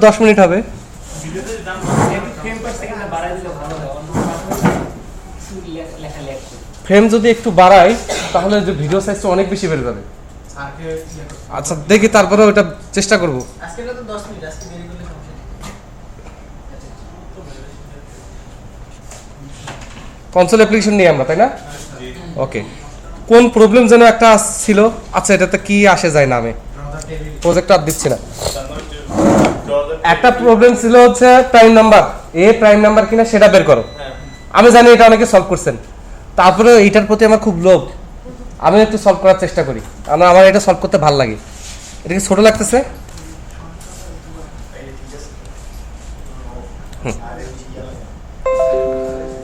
10 minute হবে। Frame যদি একটু বাড়াই তাহলে যে ভিডিও সাইজটা অনেক বেশি বেড়ে যাবে। আচ্ছা দেখি, তারপরে ওটা চেষ্টা করব। কনসোল অ্যাপ্লিকেশন নিয়ে আমরা, তাই না? ওকে, কোন প্রবলেম যেন একটা ছিল। আচ্ছা এটাতে কি আসে যায় নামে, প্রজেক্টর দিচ্ছি না। একটা প্রবলেম ছিল হচ্ছে প্রাইম নাম্বার, এ প্রাইম নাম্বার কিনা সেটা বের করো। আমি জানি এটা অনেকে সলভ করছেন, তারপরে এইটার প্রতি আমার খুব লোভ, আমি একটু সলভ করার চেষ্টা করি, কারণ আমার এটা সলভ করতে ভালো লাগে। এটা কি ছোট লাগতেছে?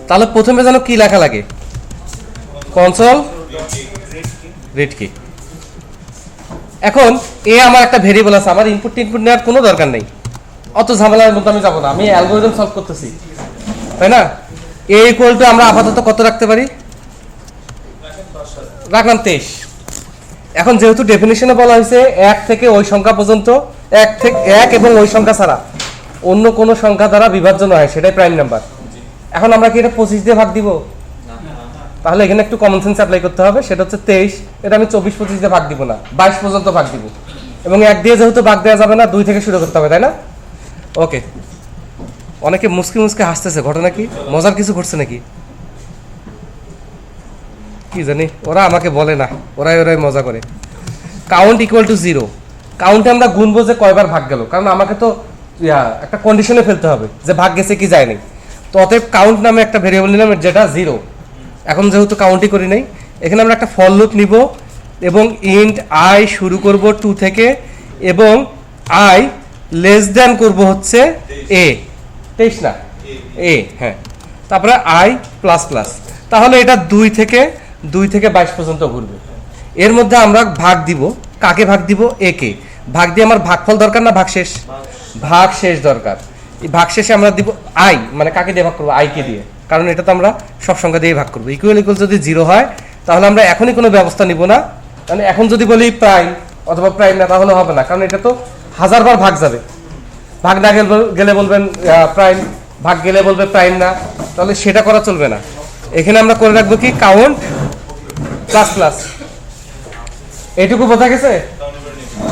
তাহলে প্রথমে যেন কি লেখা লাগে, কনসোল রিড কি। এখন এ আমার একটা ভেরিয়েবল আছে, আমার ইনপুট নেওয়ার কোনো দরকার নেই, অত ঝামেলার মধ্যে আমি যাবো না, আমি অ্যালগরিদম সলভ করতেছি, তাই না? এ ইকুয়াল টু আমরা আপাতত কত রাখতে পারি? রাখলাম 23। এখন যেহেতু ডেফিনিশনে বলা হয়েছে 1 থেকে ওই সংখ্যা পর্যন্ত, 1 এবং ওই সংখ্যা ছাড়া অন্য কোনো সংখ্যা দ্বারা বিভাজ্য নয়, সেটাই প্রাইম নাম্বার। এখন আমরা কি এটা 25 দিয়ে ভাগ দিব? তাহলে এখানে একটু কমন সেন্স অ্যাপ্লাই করতে হবে, সেটা হচ্ছে 23, এটা আমি 24-25 দিয়ে ভাগ দিব না, 22 পর্যন্ত ভাগ দিব। এবং 1 দিয়ে যেহেতু ভাগ দেওয়া যাবে না, 2 থেকে শুরু করতে হবে, তাই না? ওকে, অনেকে মুসকি মুসকি হাসতেছে, ঘটনা কি? মজার কিছু ঘটছে নাকি? কি জানি, ওরা আমাকে বলে না, ওরাই মজা করে। কাউন্ট ইকুয়াল টু 0, কাউন্টে আমরা গুনবো যে কয়বার ভাগ গেল, কারণ আমাকে তো একটা কন্ডিশনে ফেলতে হবে যে ভাগ গেছে কি যায়নি। তো অতএব কাউন্ট নামে একটা ভেরিয়েবল নিলাম যেটা 0। এখন যেহেতু কাউন্টই করি নাই, এখানে আমরা একটা ফর লুপ নিব এবং ইন্ট আই শুরু করব 2 থেকে এবং আই লেস দ্যান করব হচ্ছে এ, 23 না এ, হ্যাঁ, তারপরে আই প্লাস প্লাস। তাহলে এটা 2 থেকে 22 পর্যন্ত ঘুরবে। এর মধ্যে আমরা ভাগ দিব, কাকে ভাগ দিব? এ কে ভাগ দিয়ে আমার ভাগফল দরকার না ভাগশেষ? ভাগশেষ দরকার। এই ভাগশেষে আমরা দিব আই, মানে কাকে দিয়ে ভাগ করবো? আই কে দিয়ে, কারণ এটা তো আমরা সব সংখ্যা দিয়ে ভাগ করবো। ইকুয়াল যদি 0 হয় তাহলে আমরা এখনই কোনো ব্যবস্থা নিব না, মানে এখন যদি বলি প্রাইম অথবা প্রাইম না তাহলে হবে না, কারণ এটা তো 1000 বার ভাগ যাবে। ভাগ না গেলে বলবেন প্রাইম, ভাগ গেলে বলবে প্রাইম না, তাহলে সেটা করা চলবে না। এখানে আমরা করে রাখবো কি কাউন্ট প্লাস প্লাস। এইটুকু বোঝা গেছে?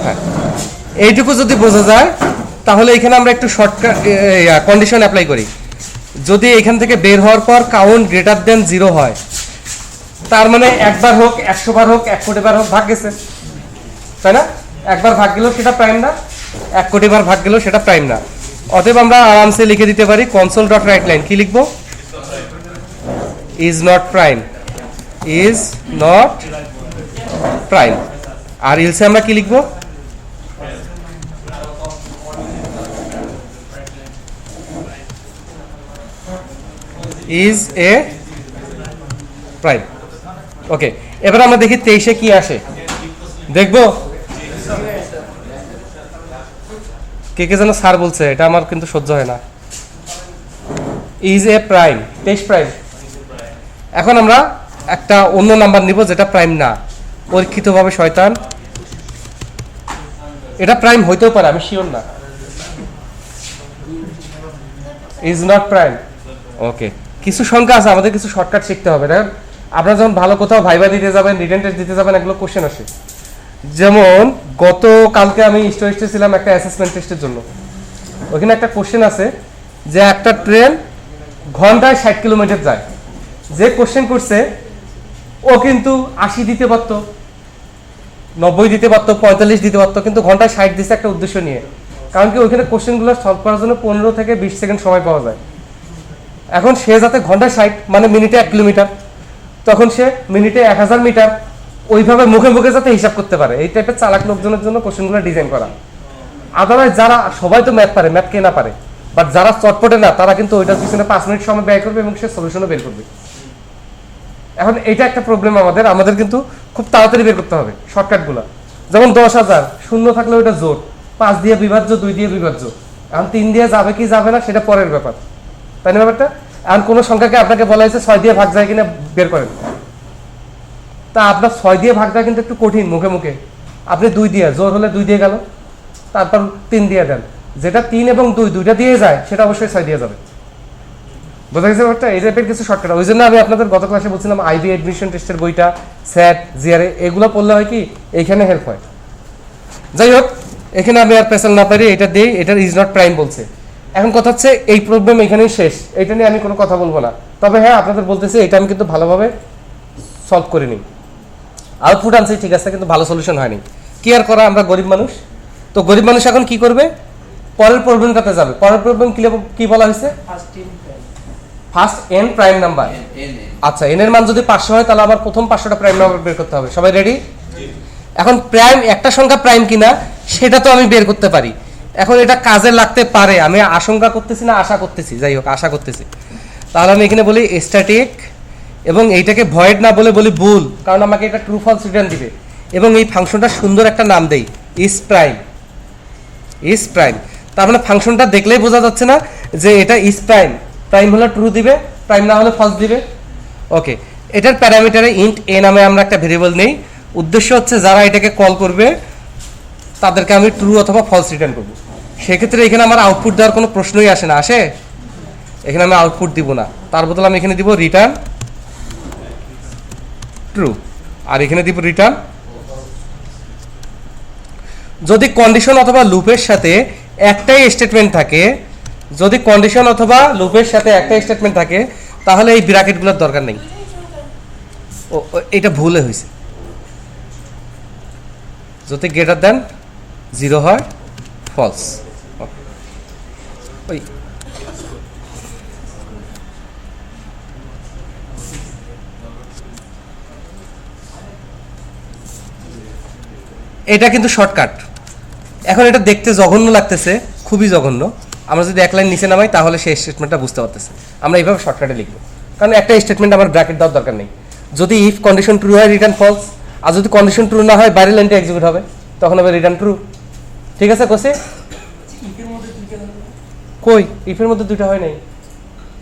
হ্যাঁ, এইটুকু যদি বোঝা যায় তাহলে এখানে আমরা একটু শর্টকাট কন্ডিশন অ্যাপ্লাই করি। যদি এখান থেকে বের হওয়ার পর কাউন্ট গ্রেটার দেন 0 হয়, তার মানে একবার হোক 100 বার হোক 1 কোটি বার হোক ভাগ গেছে, তাই না? একবার ভাগ গেলেও সেটা প্রাইম না, 1 কোটি বার ভাগ গেলেও সেটা প্রাইম না। অতএব আমরা আরামসে লিখে দিতে পারি কনসোল ডট রাইট লাইন, কি লিখবো? Is not prime, is not prime. আর ইলসে আমরা কি লিখবো? Is a prime. ওকে, এবার আমরা দেখি 23-এ কি আসে, দেখবো। কে যেন স্যার বলছে, এটা আমার কিন্তু সহ্য হয় না। Is a prime, 23 prime. এখন আমরা একটা অন্য নাম্বার নিব যেটা প্রাইম না, পরীক্ষিতভাবে শয়তান। এটা প্রাইম হইতেও পারে, আমি শিওর না। Is not prime. ওকে, কিছু সংখ্যা আছে, আমাদের কিছু শর্টকাট শিখতে হবে না। আপনারা যখন ভালো কোথাও ভাইবা দিতে যাবেন, রিটেন টেস্ট দিতে যাবেন, এগুলো কোশ্চেন আসে। যেমন গতকালকে আমি স্টোরিস্টে ছিলাম একটা অ্যাসেসমেন্ট টেস্টের জন্য, ওখানে একটা কোশ্চেন আছে যে একটা ট্রেন ঘন্টায় 60 কিলোমিটার যায়। যে কোশ্চেন করছে ও কিন্তু 80 দিতে পারত, 90 দিতে পারতো, 45 দিতে পারতো, কিন্তু ঘন্টায় 60 দিচ্ছে একটা উদ্দেশ্য নিয়ে। কারণ কি ওইখানে কোশ্চেনগুলো সলভ করার জন্য 15 থেকে 20 সেকেন্ড সময় পাওয়া যায়। এখন সে যাতে ঘন্টায় 60 মানে মিনিটে 1 কিলোমিটার, তখন সে মিনিটে 1000 মিটার, ওইভাবে মুখে মুখে যাতে হিসাব করতে পারে, এই টাইপের চালাক লোকজনের জন্য কোশ্চেনগুলো ডিজাইন করা। আদারওয়াইজ যারা সবাই তো ম্যাথ পারে, ম্যাথ কে না পারে, বাট যারা চটপটে না তারা কিন্তু ওইটার পিছনে 5 মিনিট সময় ব্যয় করবে এবং সে সলিউশনও বের করবে। এখন এটা একটা প্রবলেম আমাদের কিন্তু খুব তাড়াতাড়ি বের করতে হবে শর্টকাটগুলো। যেমন 10,000 শূন্য থাকলে ওইটা জোর, 5 দিয়ে বিভাজ্য, 2 দিয়ে বিভাজ্য। এখন 3 দিয়ে যাবে কি যাবে না সেটা পরের ব্যাপার, তাই না ব্যাপারটা? এখন কোনো সংখ্যাকে আপনাকে বলা হয়েছে 6 দিয়ে ভাগ যায় কিনা বের করেন, তা আপনার 6 দিয়ে ভাগ দেওয়া কিন্তু একটু কঠিন মুখে মুখে। আপনি 2 দিয়ে, জোর হলে 2 দিয়ে গেল, তারপর 3 দিয়ে দেন, যেটা 3 এবং 2 দুইটা দিয়ে যায় সেটা অবশ্যই 6 দিয়ে যাবে। বোঝা গেছে ব্যাপারটা? এই টাইপের কিছু শর্টকাট। ওই জন্য আমি আপনাদের গত ক্লাসে বলছিলাম আইবি অ্যাডমিশন টেস্টের বইটা, স্যাট, জিআরএ এগুলো পড়লে হয় কি এইখানে হেল্প হয়। যাই হোক, এখানে আমি আর পেছাল না পারি, এটা দিই, এটা ইজ নট প্রাইম বলছে। এখন কথা হচ্ছে এই প্রবলেম এখানেই শেষ, এটা নিয়ে আমি কোনো কথা বলবো না। তবে হ্যাঁ, আপনাদের বলতেছি এটা আমি কিন্তু ভালোভাবে সলভ করে নিই। আউটপুট আনছি ঠিক আছে, কিন্তু ভালো সলিউশন হয়নি। কি আর করা, আমরা গরিব মানুষ। তো গরিব মানুষ এখন কি করবে, পরের প্রবলেমটাতে যাবে। পরের প্রবলেম কি বলা হয়েছে, ফার্স্ট এন প্রাইম নাম্বার। আচ্ছা, এন এর মান যদি 500 হয় তাহলে আবার প্রথম 500টা প্রাইম নাম্বার বের করতে হবে। সবাই রেডি? এখন প্রাইম একটা সংখ্যা প্রাইম কিনা সেটা তো আমি বের করতে পারি। এখন এটা কাজে লাগতে পারে, আমি আশঙ্কা করতেছি না, আশা করতেছি, যাই হোক আশা করতেছি। তাহলে আমি এখানে বলি স্ট্যাটিক, এবং এইটাকে ভয়েড না বলে বলি বুল, কারণ আমাকে এটা ট্রু ফলস রিটার্ন দিবে। এবং এই ফাংশনটা সুন্দর একটা নাম দেই, ইজ প্রাইম। ইজ প্রাইম তার মানে ফাংশনটা দেখলেই বোঝা যাচ্ছে না যে এটা ইজ প্রাইম। প্রাইম হলে ট্রু দিবে, প্রাইম না হলে ফলস দিবে। ওকে, এটার প্যারামিটারে ইন্ট এ নামে আমরা একটা ভেরিয়েবল নেই। উদ্দেশ্য হচ্ছে যারা এটাকে কল করবে তাদেরকে আমি ট্রু অথবা ফলস রিটার্ন করব। সেক্ষেত্রে এখানে আমার আউটপুট দেওয়ার কোনো প্রশ্নই আসে না। আসে? এখানে আমি আউটপুট দিব না, তার বদলে আমি এখানে দিব রিটার্ন ট্রু, আর এখানে দিব রিটার্ন। যদি কন্ডিশন অথবা লুপের সাথে একটাই স্টেটমেন্ট থাকে, যদি কন্ডিশন অথবা লুপের সাথে একটাই স্টেটমেন্ট থাকে তাহলে এই ব্র্যাকেটগুলোর দরকার নেই। এটা ভুলে হয়েছে। যদি গ্রেটার দেন 0 হয় ফলস। ওই এটা কিন্তু শর্টকাট। এখন এটা দেখতে জঘন্য লাগতেছে, খুবই জঘন্য। আমরা যদি এক লাইন নিচে নামাই তাহলে সেই স্টেটমেন্টটা বুঝতে পারতেছে। আমরা এইভাবে শর্টকাটে লিখবো, কারণ একটা স্টেটমেন্ট আমার ব্র্যাকেট দেওয়ার দরকার নেই। যদি ইফ কন্ডিশন ট্রু হয় রিটার্ন ফলস, আর যদি কন্ডিশন ট্রু না হয় বাইরের লাইনটা এক্সিকিউট হবে, তখন হবে রিটার্ন ট্রু। ঠিক আছে কোসে? কই ইফের মধ্যে দুইটা হয় নাই,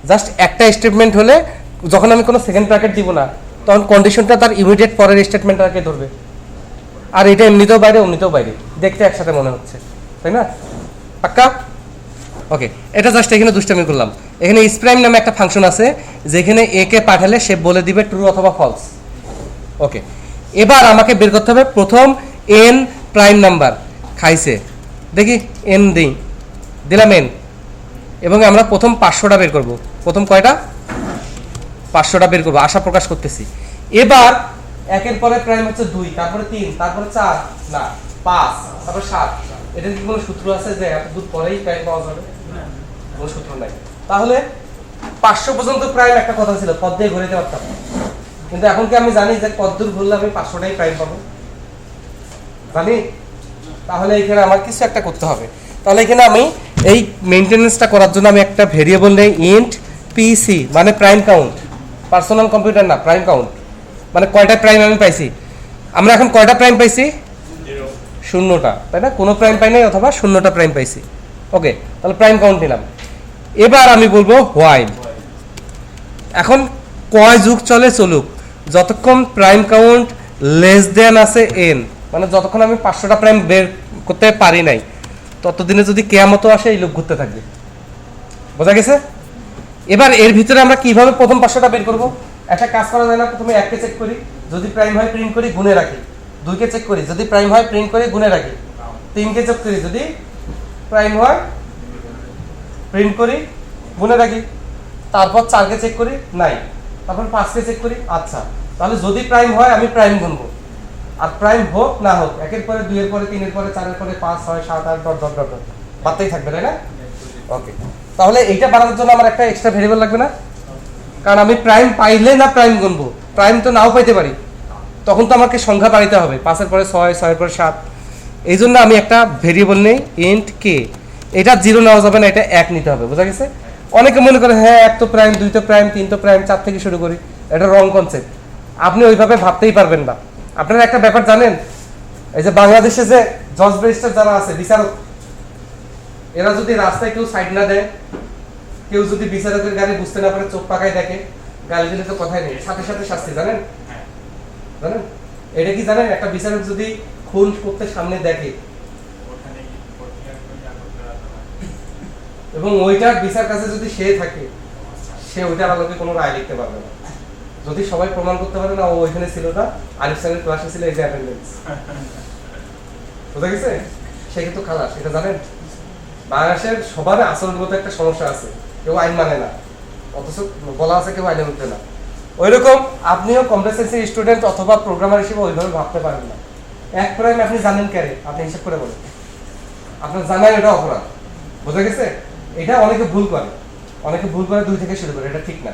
জাস্ট একটা স্টেটমেন্ট হলে যখন আমি কোনো সেকেন্ড ব্র্যাকেট দিব না তখন কন্ডিশনটা তার ইমিডিয়েট পরের স্টেটমেন্টটাকে ধরবে। আর এটা এমনিতেও বাইরে অমনিতেও বাইরে, দেখতে একসাথে মনে হচ্ছে, তাই না? পাক্কা? ওকে, এটা জাস্ট এখানে দুষ্টামি করলাম। এখানে ইজ প্রাইম নামে একটা ফাংশন আছে যেখানে এ কে পাঠালে সে বলে দিবে ট্রু অথবা ফলস। ওকে, এবার আমাকে বের করতে হবে প্রথম এন প্রাইম নাম্বার। খাইছে দেখি, এন দিলাম এন, এবং আমরা প্রথম 500টা বের করব। প্রথম কয়টা? 500টা বের করবো, আশা প্রকাশ করতেছি। এবার একের পরে প্রাইম হচ্ছে 2, তারপরে 3, তারপরে 4, না 5, তারপরে 7। এটা কি কোনো সূত্র আছে যে এত দূর পরেই প্রাইম পাওয়া যাবে? কোনো সূত্র নাই। তাহলে 500 পর্যন্ত প্রাইম একটা কথা ছিল, পদ দিয়ে ঘুরে পারতাম, কিন্তু এখন কি আমি জানি যে পদ দূর ঘুরলে আমি 500টাই প্রাইম পাবো? জানি। তাহলে এখানে আমার কিছু একটা করতে হবে। তাহলে এখানে আমি এই মেইনটেনেন্সটা করার জন্য আমি একটা ভেরিয়েবল নেই, ইন্ট পিসি, মানে প্রাইম কাউন্ট। পার্সোনাল কম্পিউটার না, প্রাইম কাউন্ট মানে কয়টা প্রাইম আমি পাইছি। আমরা এখন কয়টা প্রাইম পাইছি? 0টা, তাই না? কোনো প্রাইম পাই নাই, অথবা 0টা প্রাইম পাইছি। ওকে, তাহলে প্রাইম কাউন্ট নিলাম। এবার আমি বলবো হোয়াইল। এখন কয় যুগ চলে চলুক, যতক্ষণ প্রাইম কাউন্ট লেস দেন আছে এন, মানে যতক্ষণ আমি 500টা প্রাইম বের করতে পারি নাই, ততদিনে যদি কেয়ামত আসে এই লুপ ঘুরতে থাকবে। বোঝা গেছে? এবার এর ভিতরে আমরা কিভাবে প্রথম 500টা বের করব? একটা কাজ করা যায় না? প্রথমে 1 কে চেক করি, যদি প্রাইম হয় প্রিন্ট করি, গুণে রাখি। 2 কে চেক করি, যদি প্রাইম হয় প্রিন্ট করি, গুণে রাখি। 3 কে চেক করি, যদি প্রাইম হয় প্রিন্ট করি, গুণে রাখি। তারপর 4 কে চেক করি, নাই। তারপর 5 কে চেক করি। আচ্ছা, তাহলে যদি প্রাইম হয় আমি প্রাইম গুনবো, আর প্রাইম হোক না হোক, 1 এর পরে 2 এর পরে 3 এর পরে 4 এর পরে 5, 6, 7, 8 ডট ডট ডট বাড়তেই থাকবে, তাই না? ওকে, তাহলে এইটা বাড়ানোর জন্য আমার একটা এক্সট্রা ভেরিয়েবল লাগবে না? কারণ আমি প্রাইম পাইলে না প্রাইম গুনবো, প্রাইম তো নাও পাইতে পারি, তখন তো আমাকে সংখ্যা বাড়াইতে হবে। 5 এর পরে 6, 6 এর পরে 7। এই জন্য আমি একটা ভেরিয়েবল নেই, ইন্ট কে। এটা 0 নেওয়া যাবে না, এটা 1 নিতে হবে। বোঝা গেছে? অনেকে মনে করে হ্যাঁ 1 তো প্রাইম, 2 তো প্রাইম, 3 তো প্রাইম, 4 থেকে শুরু করি। এটা রং কনসেপ্ট, আপনি ওইভাবে ভাবতেই পারবেন না। আপনারা একটা ব্যাপার জানেন, এই যে বাংলাদেশে যে জজ ব্যারিস্টার যারা আছে, বিচারক, এরা যদি রাস্তায় কেউ সাইড না দেয়, কেউ যদি বিচারকের গাড়ি বুঝতে না পারে, চোখ পাকায় দেখে, গালি দিলে তো কথাই নেই, সাথে সাথে শাস্তি। জানেন? জানেন এটা কি জানেন? একটা বিচারক যদি খুন করতে সামনে দেখে, এবং ওইটার বিচার কাছে যদি সে থাকে, সে ওইটার আলোকে কোনো রায় লিখতে পারবে না। যদি সবাই প্রমাণ করতে পারে না ও ওইখানে ছিল না, আরিফ স্যারের ক্লাসে ছিল, এই যে অ্যাটেন্ডেন্স, বুঝা গেছে, সে কিন্তু খালাস। এটা জানেন বাংলাদেশের সবার আচরণগত একটা সমস্যা আছে, কেউ আইন মানে না, অথচ বলা আছে কেউ আইনের মধ্যে না। ওইরকম আপনিও কম্পিউটার স্টুডেন্ট অথবা প্রোগ্রামার হিসেবে ওইভাবে ভাবতে পারেন না। এক প্রাইম আপনি জানেন কেন, আপনি হিসাব করে বলেন, আপনার জানাই এটা অপরাধ, বুঝা গেছে। এটা অনেকে ভুল করে, অনেকে ভুল করে 2 থেকে শুরু করে, এটা ঠিক না,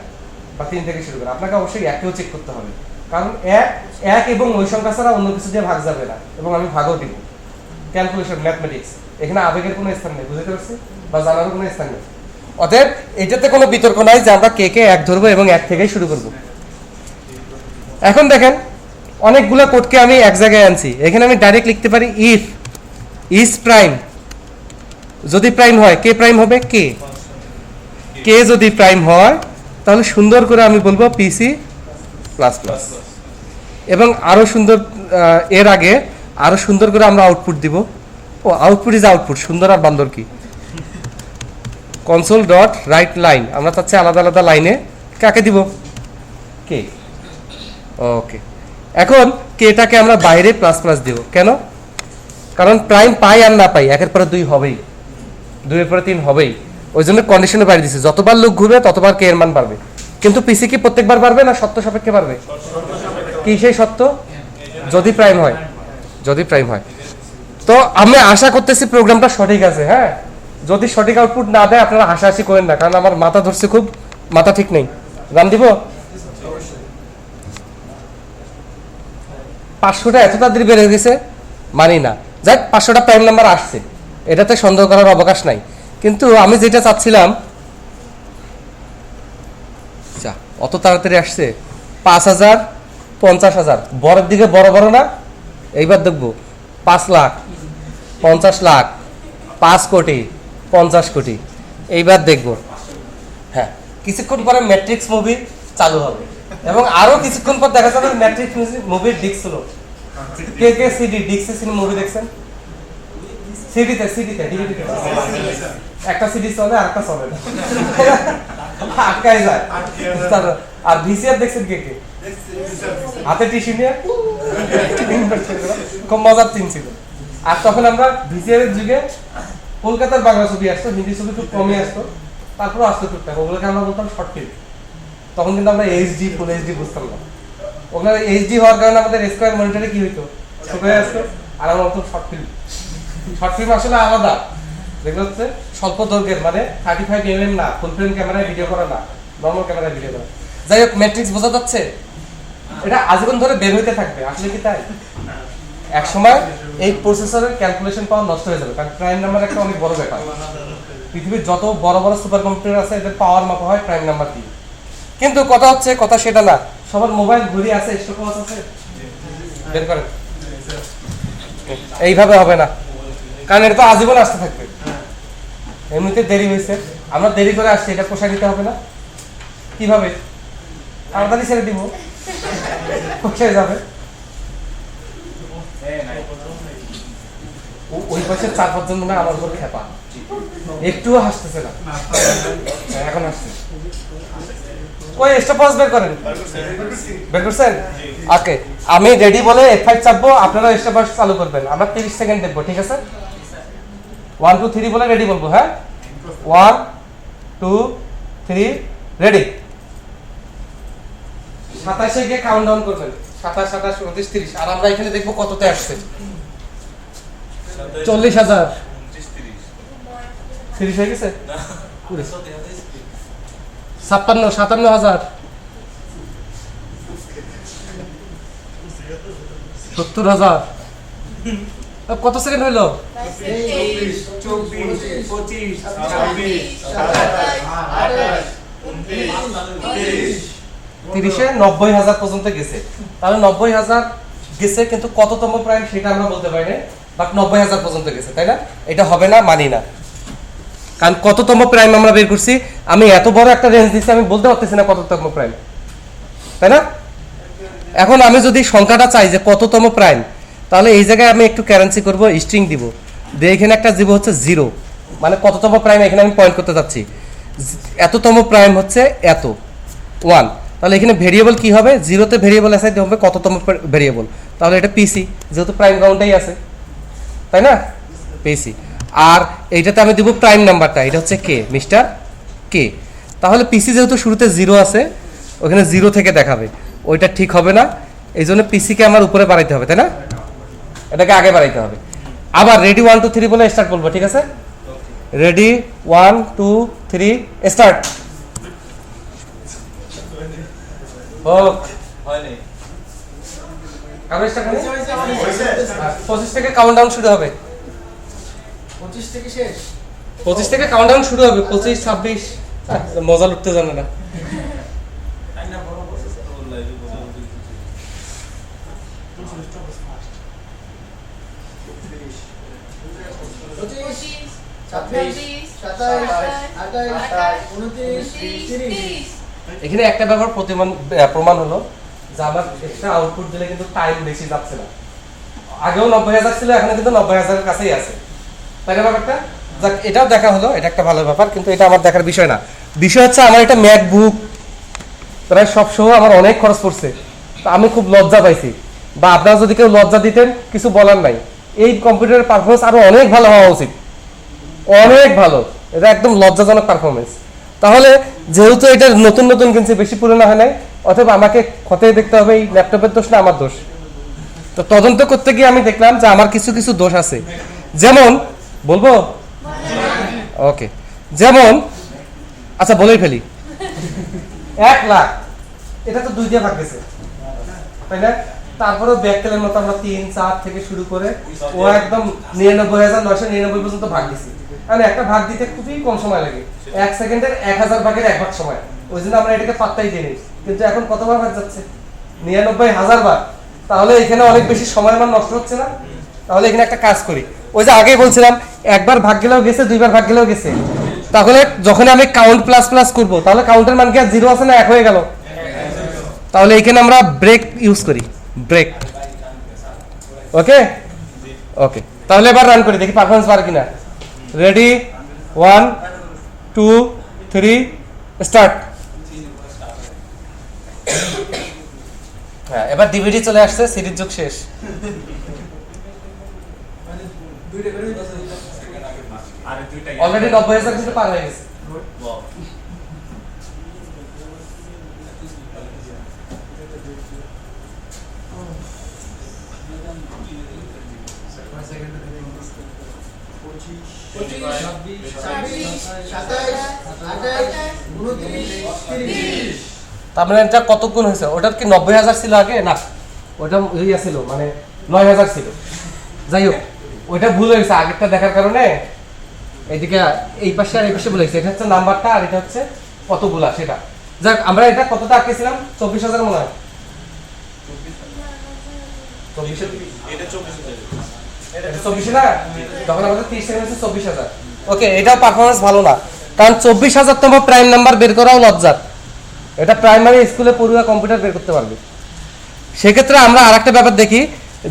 বা 3 থেকে শুরু করে। আপনাকে অবশ্যই একেও চেক করতে হবে, কারণ এক এবং ওই সংখ্যা ছাড়া অন্য কিছু দিয়ে ভাগ যাবে না, এবং আমি ভাগও দিব। ক্যালকুলেশন, ম্যাথমেটিক্স, এখানে আবেগের কোনো স্থান নেই, বুঝতে পারছি, বা জানারও কোনো স্থান নেই। অতএব এটাতে কোনো বিতর্ক নাই যে আমরা কে কে এক ধরবো এবং এক থেকেই শুরু করব। এখন দেখেন অনেকগুলো কোডকে আমি এক জায়গায় আনছি, এখানে আমি ডাইরেক্ট লিখতে পারি ইফ ইজ প্রাইম, যদি প্রাইম হয় কে প্রাইম হবে, কে কে যদি প্রাইম হয় তাহলে সুন্দর করে আমি বলবো পিসি প্লাস প্লাস, এবং আরো সুন্দর, এর আগে আরো সুন্দর করে আমরা আউটপুট দিব। ও আউটপুট ইজ আউটপুট, সুন্দর আর বান্দর কি, কনসোল ডট রাইট লাইন, আমরা চাচ্ছি আলাদা আলাদা লাইনে কাকে দিব, কে। ওকে, এখন কেটাকে আমরা বাইরে প্লাস প্লাস দিব, কেন? কারণ প্রাইম পাই আর না পাই একের পরে 2 হবেই, 2 এর পরে 3 হবেই, ওই জন্য কন্ডিশনে বাইরে দিচ্ছে, যতবার লোক ঘুরবে ততবার কে এর মান বাড়বে। কিন্তু পিসি কি প্রত্যেকবার বাড়বে না সত্য সাপেক্ষে বাড়বে? কি সেই সত্য? যদি প্রাইম হয়, যদি প্রাইম হয়। তো আমি আশা করতেছি প্রোগ্রামটা সঠিক আছে। হ্যাঁ, যদি সঠিক আউটপুট না দেয় আপনারা হাসাহাসি করেন না, কারণ আমার মাথা ধরছে, খুব মাথা ঠিক নেই। রান দিব 500টা এত তাড়াতাড়ি বেড়ে গেছে মানি না, যাক 500টা প্রাইম নাম্বার আসছে, এটাতে সন্দেহ করার অবকাশ নাই। কিন্তু আমি যেটা চাচ্ছিলাম, অত তাড়াতাড়ি আসছে 5000, 50,000, বড়ের দিকে বড় বড় না। এইবার দেখবো 5 লাখ, 50 লাখ, 5 কোটি, 50 কোটি। এইবার দেখবো, হ্যাঁ, কিছুক্ষণ পরে ম্যাট্রিক্স মুভি চালু হবে, এবং আরো কিছুক্ষণ পর দেখা যাবে ম্যাট্রিক্স মুভির ডিস্ক হলো। কে কে সিডি ডিস্কে সিনেমা মুভি দেখছেন? সিডিতে, ডিভিডিতে একটা সিডি চলে আর একটা চলে না, আটকায় যায়। আর ভিসিআর দেখছেন কে কে? হাতে টিস্যু নিয়ে খুব মজার দিন ছিল। আর তখন আমরা ভিসিআর এর যুগে কলকাতার বাংলা ছবি আসতো, হিন্দি ছবি খুব কমই আসতো, তারপরে আসতো টুকটাক, ওগুলোকে আমরা বলতাম শর্ট ফিল্ম। তখন কিন্তু আমরা এইচডি, ফুল এইচডি বুঝতাম না। ওগুলো এইচডি হওয়ার কারণে আমাদের স্কোয়ার মনিটরে কি হইতো, ছোট হয়ে আসতো, আর আমরা বলতাম শর্ট ফিল্ম। শর্ট ফিল্ম আসলে আলাদা, যেগুলো হচ্ছে স্বল্প দৈর্ঘ্যের, মানে 35mm না, ফুল ফ্রেম ক্যামেরায় ভিডিও করা না, নর্মাল ক্যামেরায় ভিডিও করা। যাই হোক, ম্যাট্রিক্স বোঝা যাচ্ছে, এটা আজীবন ধরে বের হইতে থাকবে। আসলে কি তাই? এক সময় এই প্রসেসরের ক্যালকুলেশন পাওয়ার নষ্ট হয়ে যাবে, কারণ প্রাইম নাম্বার একটা অনেক বড় ব্যাপার। পৃথিবীর যত বড় বড় সুপার কম্পিউটার আছে এদের পাওয়ার মাপা হয় প্রাইম নাম্বার দিয়ে। কিন্তু কথা হচ্ছে, কথা সেটা না, সবার মোবাইল ঘড়ি আছে, স্টপওয়াচ আছে, বের করেন। এইভাবে হবে না, কারণ এটা তো আজীবন আসতে থাকবে। এমনিতে দেরি হয়েছে, আমরা দেরি করে আসছি, এটা পোষায় নিতে হবে না? কিভাবে? তাড়াতাড়ি ছেড়ে দিব, পোষায় যাবে। ওই পাশের 4-5 জন মনে আমার উপর খেপা, একটুও হাসতেছে না, এখন হাসছে। ওই স্টপওয়াচ বের করেন, বের করছেন? ওকে, আমি রেডি বলে F5 চাপবো, আপনারা স্টপওয়াচ চালু করবেন, আমরা 30 সেকেন্ড দেখবো, ঠিক আছে? 1 2 3 বলে রেডি বলবো। হ্যাঁ, 1 2 3 রেডি। 27 গিয়ে কাউন্টডাউন করবেন, 27 28 29 30, আর আমরা এখানে দেখবো কততে আসছে। 40,000, 30 হয়ে গেছে, 56 57,000, 70,000। কত সেকেন্ড হইলো? 24 24 25 26 27 28 29 30-এ 90,000 পর্যন্ত গেছে। তাহলে 90,000 গেছে, কিন্তু কততম প্রাইম সেটা আমরা বলতে পারি না, বাট 90,000 পর্যন্ত গেছে, তাই না? এটা হবে না, মানি না, কারণ কততম প্রাইম আমরা বের করছি। আমি এত বড় একটা রেঞ্জ দিচ্ছি, আমি বলতে পারতেছি না কততম প্রাইম, তাই না? এখন আমি যদি সংখ্যাটা চাই যে কততম প্রাইম, তাহলে এই জায়গায় আমি একটু ক্যারেন্সি করব, স্ট্রিং দিব, দিয়ে এখানে একটা দিব হচ্ছে 0, মানে কততম প্রাইম এখানে আমি পয়েন্ট করতে যাচ্ছি, এততম প্রাইম হচ্ছে এত 1, তাহলে এখানে ভেরিয়েবল কি হবে, 0তে ভেরিয়েবল অ্যাসাইন হবে কততম ভেরিয়েবল, তাহলে এটা পিসি, যেহেতু প্রাইম কাউন্টটাই আছে, তাই না, পিসি। আর এইটাতে আমি দিব প্রাইম নাম্বারটা, এটা হচ্ছে কে, মিস্টার কে। তাহলে পিসি যেহেতু শুরুতে 0 আছে, ওখানে 0 থেকে দেখাবে, ওইটা ঠিক হবে না, এই জন্য পিসিকে আমার উপরে বাড়াইতে হবে, তাই না, এটাকে আগে বাড়াইতে হবে। আবার রেডি 1 2 3 বলে স্টার্ট বলবো, ঠিক আছে, রেডি 1 2 3 স্টার্ট। হয়নি। আবার স্টার্ট হবে, 25 থেকে কাউন্টডাউন শুরু হবে, 25 থেকে শেষ। 25 থেকে কাউন্টডাউন শুরু হবে, 25 26 মজা লুটতে জানে না। তাই না, বড় প্রসেস তো লাইভে বলা উচিত। 25 26 27 28 29 30। এখানে একটা ব্যাপার প্রমাণ হলো যে আমার এক্সট্রা আউটপুট দিলে কিন্তু টাইম বেশি যাচ্ছে না, আগেও 90,000 ছিল, এখন কিন্তু 90,000 এর কাছেই আছে, তাই না ব্যাপারটা। যাক, এটাও দেখা হলো, এটা একটা ভালো ব্যাপার, কিন্তু এটা আমার দেখার বিষয় না। বিষয় হচ্ছে আমার এটা ম্যাকবুক প্রায় সব সহ আমার অনেক খরচ পড়ছে, তো আমি খুব লজ্জা পাইছি, বা আপনারা যদি কেউ লজ্জা দিতেন কিছু বলার নাই, এই কম্পিউটারের পারফরমেন্স আরো অনেক ভালো হওয়া উচিত, অনেক ভালো, এটা একদম লজ্জাজনক পারফরমেন্স। তাহলে যেহেতু এটা নতুন নতুন কিনছি, বেশি পুরনো হয় নাই, অথবা আমাকে খতিয়ে দেখতে হবে এই ল্যাপটপের দোষ না আমার দোষ। তো তদন্ত করতে গিয়ে আমি দেখলাম যে আমার কিছু কিছু দোষ আছে, যেমন বলবো, ওকে, যেমন আচ্ছা বলেই ফেলি, 1 লাখ এটা তো 2 দিয়ে ভাগ গেছে, তাই না, তারপরে ব্যাকটেলের মতো আমরা 3 4 থেকে শুরু করে ও একদম 99,999 পর্যন্ত ভাগ দিছি, মানে একটা ভাগ দিতে খুবই কম সময় লাগে, 1 সেকেন্ডের 1000 ভাগের 1 ভাগ সময়, ওই জন্য আমরা এটাকে পাত্তাই দিই। কিন্তু এখন কতবার ভাগ যাচ্ছে, 99,000 বার, তাহলে এখানে অনেক বেশি সময় আমার নষ্ট হচ্ছে না। তাহলে এখানে একটা কাজ করি, ওই যে আগেই বলছিলাম একবার ভাগ গেলেও গেছে, 2বার ভাগ গেলেও গেছে, তাহলে যখন আমি কাউন্ট প্লাস প্লাস করব, তাহলে কাউন্টের মান কি আর 0 আছে না 1 হয়ে গেল, তাহলে এখানে আমরা ব্রেক ইউজ করি, ব্রেক, ওকে ওকে। তাহলে এবার রান করি, দেখি পারফরমেন্স বার কিনা, রেডি 1 2 3 স্টার্ট। হ্যাঁ, এবার ডিভিডি চলে আসছে, সিরিজ যুগ শেষ। মানে দুইটা করে আরে দুইটা অলরেডি 90,000 কিন্তু পার হয়ে গেছে। ওয়াও। তার মানে এটা কত গুণ হয়েছে, ওটার কি 90,000 ছিল আগে, না ওটা ইয়া ছিল, মানে 9,000 ছিল, যাই হোক ওইটা ভুল হয়েছে আগেরটা দেখার কারণে, এইদিকে এই পাশে আর এই পাশে ভুল হয়েছে, এটা হচ্ছে নাম্বারটা আর এটা হচ্ছে কতগুলা সেটা। যাক, আমরা এটা কতটা আঁকেছিলাম, 24,000 মনে হয়, 24,000 এটা 24,000 এটা 24 না, তখন আমাদের 30 সেকেন্ড হচ্ছে 24,000। ওকে, এটাও পারফরমেন্স ভালো না, কারণ 24,000তম প্রাইম নাম্বার বের করাও লজ্জার, এটা প্রাইমারি স্কুলে পড়ুয়া কম্পিউটার বের করতে পারবে। সেক্ষেত্রে আমরা আরেকটা ব্যাপার দেখি,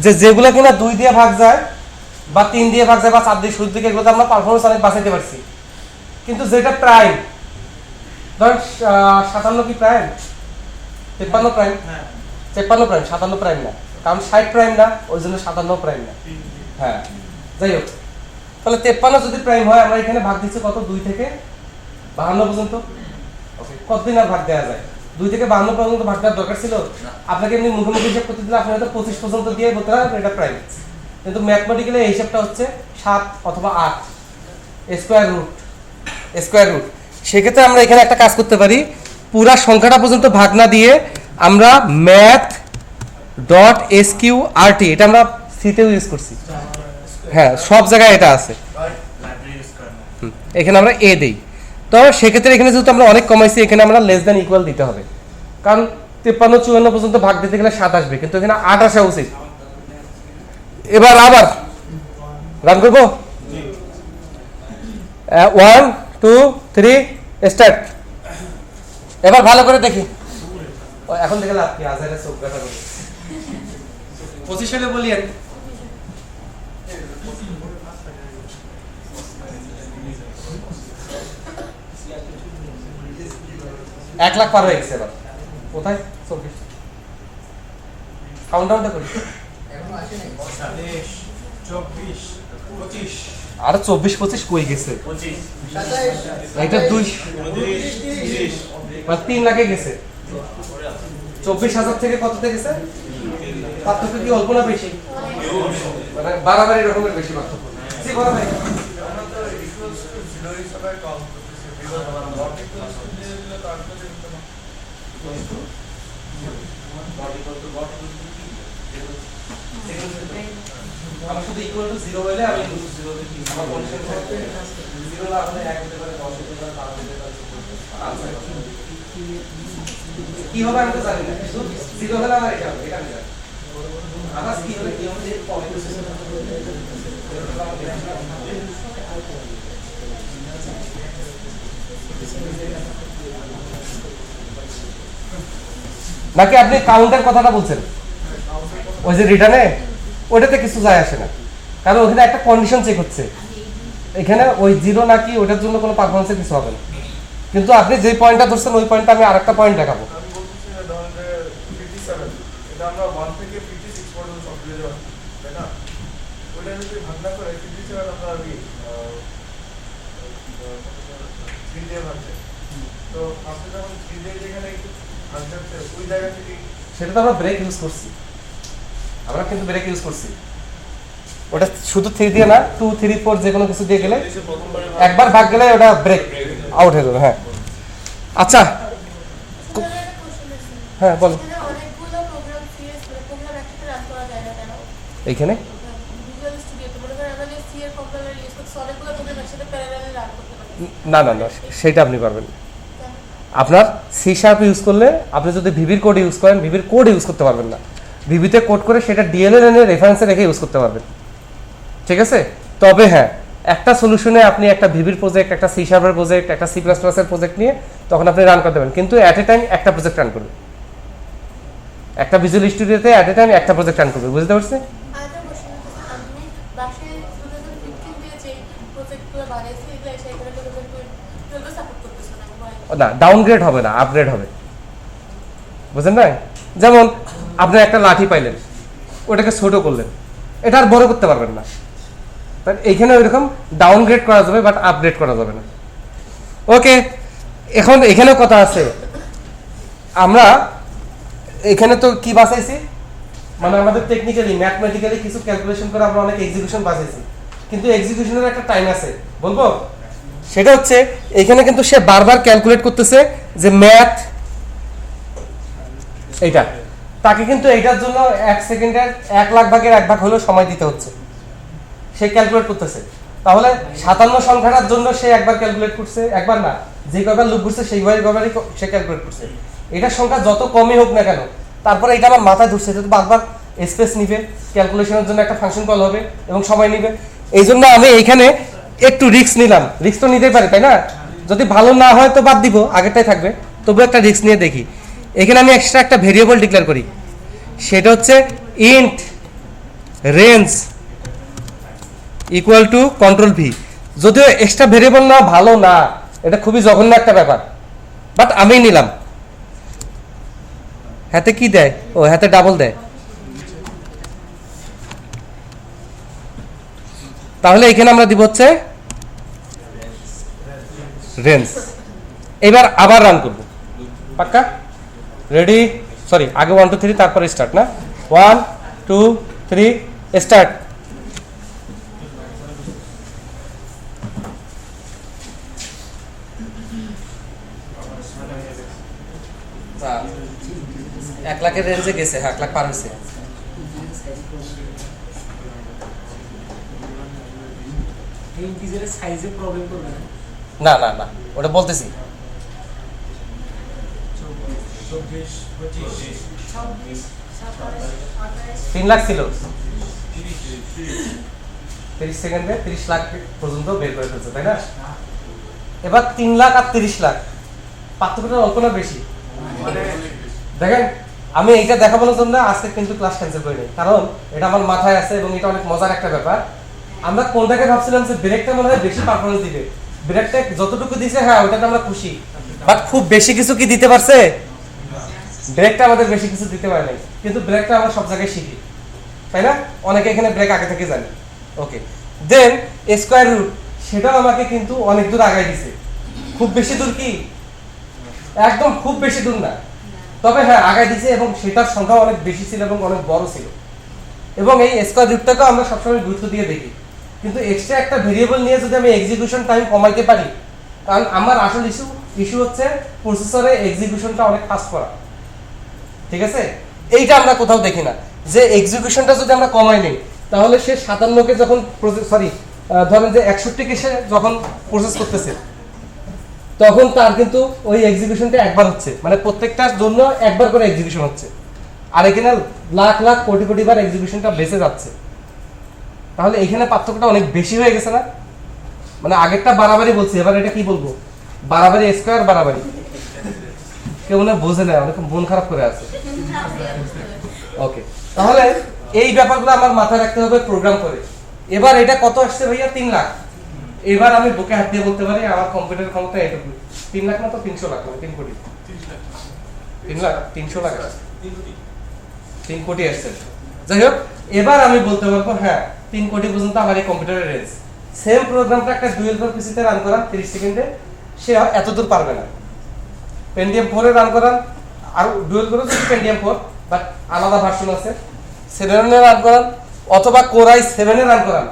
যে যেগুলো কিনা 2 দিয়ে ভাগ যায় বা 3 দিয়ে ভাগ যায় বা 4 দিয়ে শুরু থেকে, এগুলোতে আমরা পারফরমেন্স অনেক বাঁচাইতে পারছি, কিন্তু যেটা প্রাইম, ধরেন 57 কি প্রাইম, 53 প্রাইম, 53 প্রাইম, 57 প্রাইম না, কারণ 60 প্রাইম না, ওই জন্য 57 প্রাইম না। হ্যাঁ, যাই হোক, তাহলে 53 যদি প্রাইম হয়, আমরা এখানে ভাগ দিচ্ছি কত, 2 থেকে 52 পর্যন্ত। ওকে, কতদিন আর ভাগ দেওয়া যায়, 2 থেকে 52 পর্যন্ত ভাগ দেওয়ার দরকার ছিল? আপনাকে এমনি মুখোমুখি হিসাব করতে দিলে আপনি হয়তো 25 পর্যন্ত দিয়ে বলতে পারেন এটা প্রাইম, কিন্তু ম্যাথমেটিক্যালি এই হিসাবটা হচ্ছে 7 অথবা 8 স্কয়ার রুট। সেক্ষেত্রে আমরা এখানে একটা কাজ করতে পারি, পুরা সংখ্যাটা পর্যন্ত ভাগ না দিয়ে আমরা math.sqrt, এটা আমরা সিতেও ইউজ করছি, হ্যাঁ সব জায়গায় এটা আছে, এখানে আমরা এ দেই। তো সেক্ষেত্রে এখানে যেহেতু আমরা অনেক কমাইছি, এখানে আমরা লেস দ্যান ইকুয়াল দিতে হবে, কারণ 53 54 পর্যন্ত ভাগ দিতে গেলে 7 আসবে, কিন্তু এখানে 8 আসা উচিত। এবার আবার রান করবো, 1 2 3 স্টার্ট। এবার ভালো করে দেখি, এখন থেকে লাভ কি, আজারে চোখ ব্যথা করবে, পজিশনে বলিয়েন। 1 লাখ পার হয়ে গেছে এবার কোথায় 24 কাউন্টডাউনটা করি এখনো আসে নাই 24 25 আর 24 25 কই গেছে 25 27 এটা 2 29 30 মানে 3 লাখে গেছে 24,000 থেকে কততে গেছে পার্থক্য কি অল্প না বেশি মানে বাড়াবাড়ি রকমের বেশি পার্থক্য জি বড় ভাই আমরা তো ইকুয়ালস টু 0 হিসাবে কাউন্ট করতেছি বিকজ নট ইকুয়ালস টু দিয়ে দিলে তো আর কিছু দিতে না আমি শুধু ইকুয়াল টু 0 হলে আমি 0 তে কি আমার কন্ডিশন থাকবে 0 না হলে 1 হতে পারে 10 হতে পারে 5 হতে পারে আনসার কি হবে আমি তো জানি না শুধু 0 হলে আমার এটা হবে এটা আমি জানি আবার কি হবে কি হবে পয়েন্ট নাকি আপনি কাউন্টের কথাটা বলছেন ওই যে রিটার্নে ওটাতে কিছু যায় আসে না কারণ ওখানে একটা কন্ডিশন চেক হচ্ছে এখানে ওই 0 নাকি ওটার জন্য কোনো পারফরম্যান্সে কিছু হবে না কিন্তু আপনি যে পয়েন্টটা ধরছেন ওই পয়েন্টটা আমি আরেকটা পয়েন্ট দেখাবো আমি বলতেছি যে ধরেন যে 57 এটা আমরা 1 থেকে 56 পর্যন্ত সব দিয়ে যাবো তাই না ওটা যদি ভাগ করে 57 আমরা আমি 3 দিয়ে ভাগ যাই তো ফার্স্টে যখন 3 দিয়ে যেখানে ভাগ যাচ্ছে ওই জায়গা থেকে সেটা তো আমরা ব্রেক ইউজ করছি আমরা কিন্তু ব্রেক ইউজ করছি ওটা শুধু 3 দিয়ে না 2 3 4 যে কোনো কিছু দিয়ে গেলে একবার ভাগ গেলে ওটা ব্রেক আউট হয়ে যাবে হ্যাঁ আচ্ছা হ্যাঁ বলো অনেকগুলো প্রোগ্রাম সিএস প্রোগ্রাম একসাথে রান করা যায় না কেন এইখানে ভিজুয়াল স্টুডিওতে মনে করেন আমরা যে সি এর কম্পাইলার ইউজ করছি অনেকগুলো প্রোগ্রাম একসাথে প্যারালালে রান করতে পারি না না না সেটা আপনি পারবেন না। আপনার সি শার্প ইউজ করলে আপনি যদি ভিভির কোড ইউজ করেন ভিভির কোড ইউজ করতে পারবেন না ভিভিতে কোড করে সেটা ডিএলএল এর রেফারেন্সে রেখে ইউজ করতে পারবেন ঠিক আছে তবে হ্যাঁ একটা সলিউশনে আপনি একটা ভিভির প্রজেক্ট একটা সি শার্পের প্রজেক্ট একটা সি প্লাস প্লাসের প্রজেক্ট নিয়ে তখন আপনি রান করতে পারেন কিন্তু অ্যাট এ টাইম একটা প্রজেক্ট রান করবে একটা ভিজুয়াল স্টুডিওতে অ্যাট এ টাইম একটা প্রজেক্ট রান করবে বুঝতে পারছেন আরেকটা কোশ্চেন হচ্ছে আমি বাসায় 2015 দিয়ে যে প্রজেক্টগুলো বানাইছি এগুলো সেখানে 2012 সাপোর্ট করতেছে না না ডাউনগ্রেড হবে না আপগ্রেড হবে বুঝলেন না যেমন আপনি একটা লাঠি পাইলেন ওটাকে ছোট করলেন এটা আর বড় করতে পারবেন না তাই এইখানে ওইরকম ডাউনগ্রেড করা যাবে বাট আপগ্রেড করা যাবে না ওকে এখন এখানে কথা আছে আমরা এখানে তো কি বাঁচাইছি মানে আমাদের টেকনিক্যালি ম্যাথমেটিক্যালি কিছু ক্যালকুলেশন করে আমরা অনেক এক্সিকিউশন বাঁচাইছি কিন্তু এক্সিকিউশনের একটা টাইম আছে বলবো সেটা হচ্ছে এখানে কিন্তু সে বারবার ক্যালকুলেট করতেছে যে ম্যাথ এইটা তাকে কিন্তু এইটার জন্য 1 সেকেন্ডের 1 লাখ ভাগের 1 ভাগ হলেও সময় দিতে হচ্ছে সে ক্যালকুলেট করতেছে তাহলে 57 সংখ্যাটার জন্য সে একবার ক্যালকুলেট করছে একবার না যে কয়বার লুপ ঘুরছে সেইবারই সে ক্যালকুলেট করছে এটার সংখ্যা যত কমই হোক না কেন তারপরে এটা আমার মাথায় ধরছে এটা তো বারবার স্পেস নিবে ক্যালকুলেশনের জন্য একটা ফাংশন কল হবে এবং সময় নিবে এই জন্য আমি এইখানে একটু রিস্ক নিলাম রিস্ক তো নিতেই পারি তাই না যদি ভালো না হয় তো বাদ দিব আগেরটাই থাকবে তবু একটা রিস্ক নিয়ে দেখি এখানে আমি এক্সট্রা একটা ভেরিয়েবল ডিক্লেয়ার করি সেটা হচ্ছে int range equal to control V যদিও এক্সট্রা ভেরিয়েবল না ভালো না এটা খুবই জঘন্য একটা ব্যাপার বাট আমি নিলাম হাতে কি দেয় ও হাতে ডাবল দেয় তাহলে এখানে আমরা দিব হচ্ছে রেঞ্জ এবার আবার রান করব পাক্কা রেডি সরি আগে 1 2 3 তারপরে স্টার্ট না 1 2 3 স্টার্ট এক লাখের রেঞ্জে গেছে 1 লাখ পার হয়েছে ইন্টিজারের সাইজে প্রবলেম করবে না না না না ওটা বলতেছি 24 25 26 27 3 লাখ ছিল 30 সেকেন্ডে 30 লাখ পর্যন্ত বের করে ফেলছে তাই না এবার 3 লাখ আর 30 লাখ পার্থক্যটা অল্প না বেশি দেখেন আমি এইটা দেখানোর জন্য আজকে কিন্তু ক্লাস ক্যান্সেল করি নাই কারণ এটা আমার মাথায় আছে এবং এটা অনেক মজার একটা ব্যাপার আমরা কোনটাকে ভাবছিলাম যে ব্রেকটা মনে হয় বেশি পারফরমেন্স দিবে ব্রেকটা যতটুকু দিছে হ্যাঁ ওটাতে আমরা খুশি, বাট খুব বেশি কিছু কি দিতে পারছে? ব্রেকটা আমাদের বেশি কিছু দিতে পারে নাই, কিন্তু ব্রেকটা আমরা সব জায়গায় শিখি, তাই না? অনেকে এখানে ব্রেক আগে থেকে জানি। ওকে, দেন স্কোয়ার রুট, সেটাও আমাকে কিন্তু অনেক দূর আগায় দিছে। খুব বেশি দূর কি? একদম খুব বেশি দূর না, তবে হ্যাঁ আগায় দিছে, এবং সেটার সংখ্যা অনেক বেশি ছিল এবং অনেক বড় ছিল। এবং এই স্কোয়ার রুটটাকেও আমরা সবসময় গুরুত্ব দিয়ে দেখি, কিন্তু এক্সট্রা একটা ভেরিয়েবল নিয়ে যদি আমি এক্সিকিউশন টাইম কমাইতে পারি, কারণ আমার আসল ইস্যু হচ্ছে প্রসেসরে এক্সিকিউশনটা অনেক ফাস্ট করা, ঠিক আছে? এইটা আমরা কোথাও দেখি না যে এক্সিকিউশনটা যদি আমরা কমাই নিই, তাহলে সে 57কে যখন ধরেন যে 61কে সে যখন প্রসেস করতেছে, তখন তার কিন্তু ওই এক্সিকিউশনটা একবার হচ্ছে, মানে প্রত্যেকটার জন্য একবার করে এক্সিকিউশন হচ্ছে, আর এখানে লাখ লাখ কোটি কোটি বার এক্সিকিউশনটা বেঁচে যাচ্ছে। তাহলে এখানে পার্থক্যটা অনেক বেশি হয়ে গেছে না? মানে আগেরটা বাড়াবাড়ি বলছি, এবার এটা কি বলবো? বাড়াবাড়ি স্কোয়ার বাড়াবাড়ি। কেউ মনে বোঝে না, অনেক মন খারাপ করে আছে। ওকে, তাহলে এই ব্যাপারগুলো আমার মাথায় রাখতে হবে প্রোগ্রাম করে। এবার এটা কত আসছে ভাইয়া? 3 লাখ। এবার আমি বুকে হাত দিয়ে বলতে পারি আমার কম্পিউটার ক্ষমতা এটুকু। 3 লাখ না তো 300 লাখ, মানে 3 কোটি। 3 লাখ 300 লাখ আছে, 3 কোটি আসছে। যাই হোক, এবার আমি বলতে পারবো হ্যাঁ 3 কোটি পর্যন্ত আমার এই কম্পিউটারের রেঞ্জ। সেম প্রোগ্রামটা একটা ডুয়েল কোর পিসিতে রান করান 30 সেকেন্ডে, সে এত দূর পারবে না। পেন্টিয়াম 4 এ রান করান, আর ডুয়েল কোর হচ্ছে পেন্টিয়াম 4, বাট আলাদা ভার্সন আছে, 7 এ রান করান, অথবা কোর i7 এ রান করান,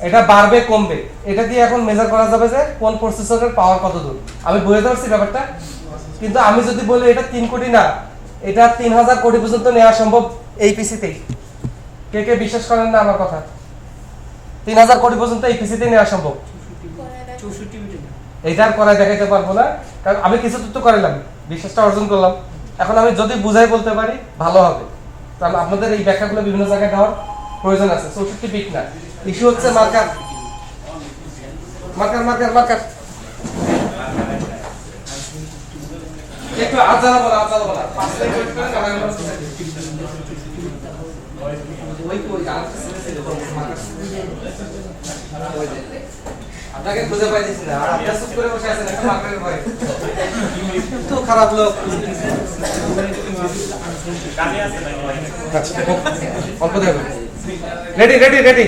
এটা বাড়বে কমবে, এটা দিয়ে এখন মেজার করা যাবে যে কোন প্রসেসরের পাওয়ার কত দূর। আমি বুঝতে পারছি ব্যাপারটা, কিন্তু আমি যদি বলি এটা 3 কোটি না, এটা 3000 কোটি পর্যন্ত নেওয়া সম্ভব এই পিসিতেই। কে কে বিশ্বাস করেন না আমার কথা? 3000 কোটি পর্যন্ত এই পিসিতেই নেওয়া সম্ভব। 64 বিটে না। এইটার করায় দেখাইতে পারবো না, কারণ আমি কিছু তো করাইলাম, বিশ্বাসটা অর্জন করলাম। এখন আমি যদি বুঝাই বলতে পারি ভালো হবে, কারণ আপনাদের এই ব্যাখ্যাগুলো বিভিন্ন জায়গায় দেওয়ার প্রয়োজন আছে। 64 বিট না, ইস্যু হচ্ছে মার্কার মার্কার মার্কার মার্কার। একটু আজানা বলা 5 মিনিট ওয়েট করেন, আমার ওই মার্কার আপনাকে খুঁজে পাইতেছি না, আর আপনি চুপ করে বসে আছেন একটা মার্কারের ভয়ে। তো খারাপ লোক। অল্প দেখো, রেডি রেডি রেডি।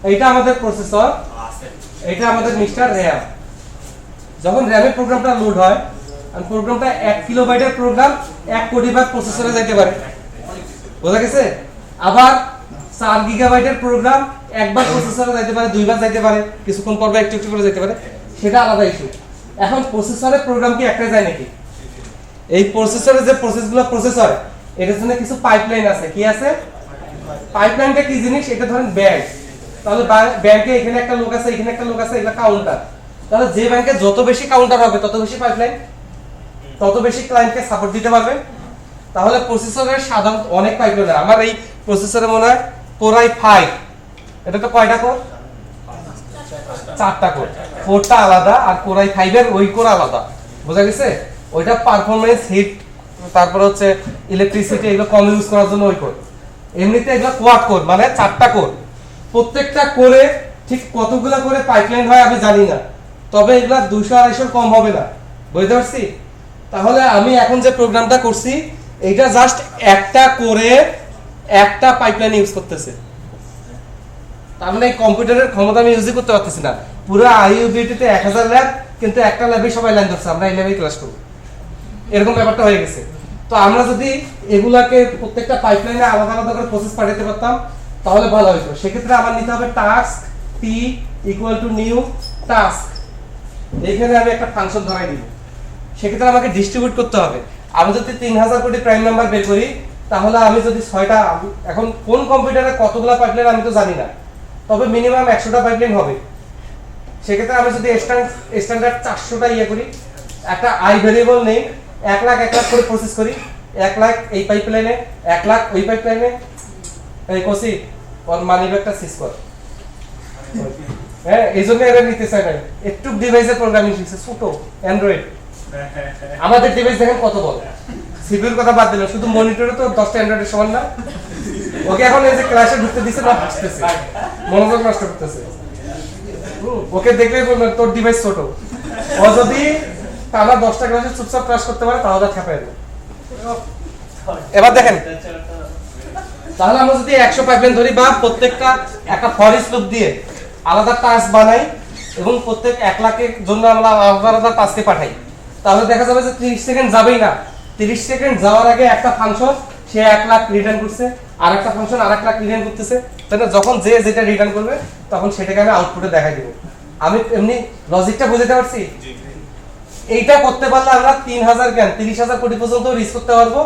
এইটা আমাদের প্রসেসর, এইটা আমাদের মিস্টার র্যাম। যখন র্যামের প্রোগ্রামটা লোড হয়, আর প্রোগ্রামটা 1 কিলোবাইটের প্রোগ্রাম 1 কোটি বার প্রসেসরে যাইতে পারে, বোঝা গেছে? আবার 4 গিগাবাইটের প্রোগ্রাম একবার প্রসেসরে যাইতে পারে, 2 বার যাইতে পারে, কিছুক্ষণ পর একটু একটু করে যাইতে পারে, সেটা আলাদা ইস্যু। এখন প্রসেসরের প্রোগ্রাম কি একটাই যায় নাকি? এই প্রসেসরে যে প্রসেসগুলো প্রসেস হয়, এটার জন্য কিছু পাইপলাইন আছে। কি আছে? পাইপলাইনটা কি জিনিস? এটা ধরেন ব্যাংক, তাহলে ব্যাংকে এখানে একটা লোক আছে, এখানে একটা লোক আছে, এটা কাউন্টার। তাহলে যে ব্যাংকে যত বেশি কাউন্টার হবে তত বেশি পাইপলাইন, তত বেশি ক্লায়েন্টকে সাপোর্ট দিতে পারবে। তাহলে প্রসেসরের সাধারণত অনেক পাইপলাইন। আমার এই প্রসেসরে মনে হয় কোর i5, এটা তো কয়টা কোর? 4টা কোর, 4টা আলাদা, আর কোর i5 এর ওই কোর আলাদা, বোঝা গেছে? ওইটা পারফরম্যান্স, হিট, তারপর হচ্ছে ইলেকট্রিসিটি, এগুলো কম ইউজ করার জন্য ওই কোর। এমনিতে এগুলো কোয়াড কোর, মানে 4টা কোর। প্রত্যেকটা কোরে ঠিক কতগুলা করে পাইপলাইন হয় আমি জানি না, তবে এগুলা 200-250 কম হবে না, বুঝতে পারছি? তাহলে আমি এখন যে প্রোগ্রামটা করছি, এটা জাস্ট একটা কোরে একটা পাইপলাইন ইউজ করতেছে। তার মানে এই কম্পিউটারের ক্ষমতা আমি ইউজই করতে পারতেছি না। পুরো আইইউবিটিতে 1000 ল্যাব, কিন্তু একটা ল্যাবে সবাই লাইন ধরছে, আমরা এই ল্যাবেই ক্লাস করব, এরকম ব্যাপারটা হয়ে গেছে। তো আমরা যদি এগুলাকে প্রত্যেকটা পাইপলাইনে আলাদা আলাদা করে প্রসেস পাঠাতে পারতাম তাহলে ভালো হতো। সেক্ষেত্রে আমার নিতে হবে task T equal to new task, এইখানে আমি একটা ফাংশন ধরাই দিব। সেক্ষেত্রে আমাকে ডিস্ট্রিবিউট করতে হবে। আমি যদি 3000 কোটি প্রাইম নাম্বার বের করি, তাহলে আমি যদি 6টা, এখন কোন কম্পিউটারে কতগুলো পাইপলাইন আমি তো জানি না, তবে মিনিমাম 100টা পাইপলাইন হবে। সেক্ষেত্রে আমি যদি স্ট্যান্ডার্ড 400টা ইয়ে করি, একটা আই ভেরিয়েবল নেই, 1 লাখ 1 লাখ করে প্রসেস করি, 1 লাখ এই পাইপলাইনে, 1 লাখ ওই পাইপলাইনে, এই কসি ওর মানি ব্যাগটা সিজ কর। হ্যাঁ, এই জন্য এরা নিতে চায় না, একটু ডিভাইসে প্রোগ্রামিং শিখছে, ছোট অ্যান্ড্রয়েড। আমাদের ডিভাইস দেখেন কত বড়, সিপিইউর কথা বাদ দিলাম, শুধু মনিটরে তো 10টা অ্যান্ড্রয়েডের সমান না। ওকে এখন এই যে ক্লাসে ঢুকতে দিছে না, হাসতেছে, মনোযোগ নষ্ট করতেছে। ওকে দেখলেই বলবেন তোর ডিভাইস ছোট। ও যদি টানা 10টা ক্লাসে চুপচাপ ক্লাস করতে পারে তাহলে খেপায় না। এবার দেখেন, তাহলে আমরা যদি 100 পাইপলাইন ধরি বা প্রত্যেকটা একটা ফর ইচ লুপ দিয়ে আলাদা টাস্ক বানাই এবং প্রত্যেক 1 লাখের জন্য আমরা আলাদা আলাদা টাস্কে পাঠাই, তাহলে দেখা যাবে যে 30 সেকেন্ড যাবেই না। 30 সেকেন্ড যাওয়ার আগে একটা ফাংশন সে 1 লাখ রিটার্ন করছে, আর একটা ফাংশন আর 1 লাখ রিটার্ন করতেছে। তাই না? যখন যে যেটা রিটার্ন করবে তখন সেটাকে আমি আউটপুটে দেখাই দিব। আমি এমনি লজিকটা বুঝাতে পারছি? এইটা করতে পারলে আমরা 3000 জ্ঞান 30,000 কোটি পর্যন্ত রিচ করতে পারবো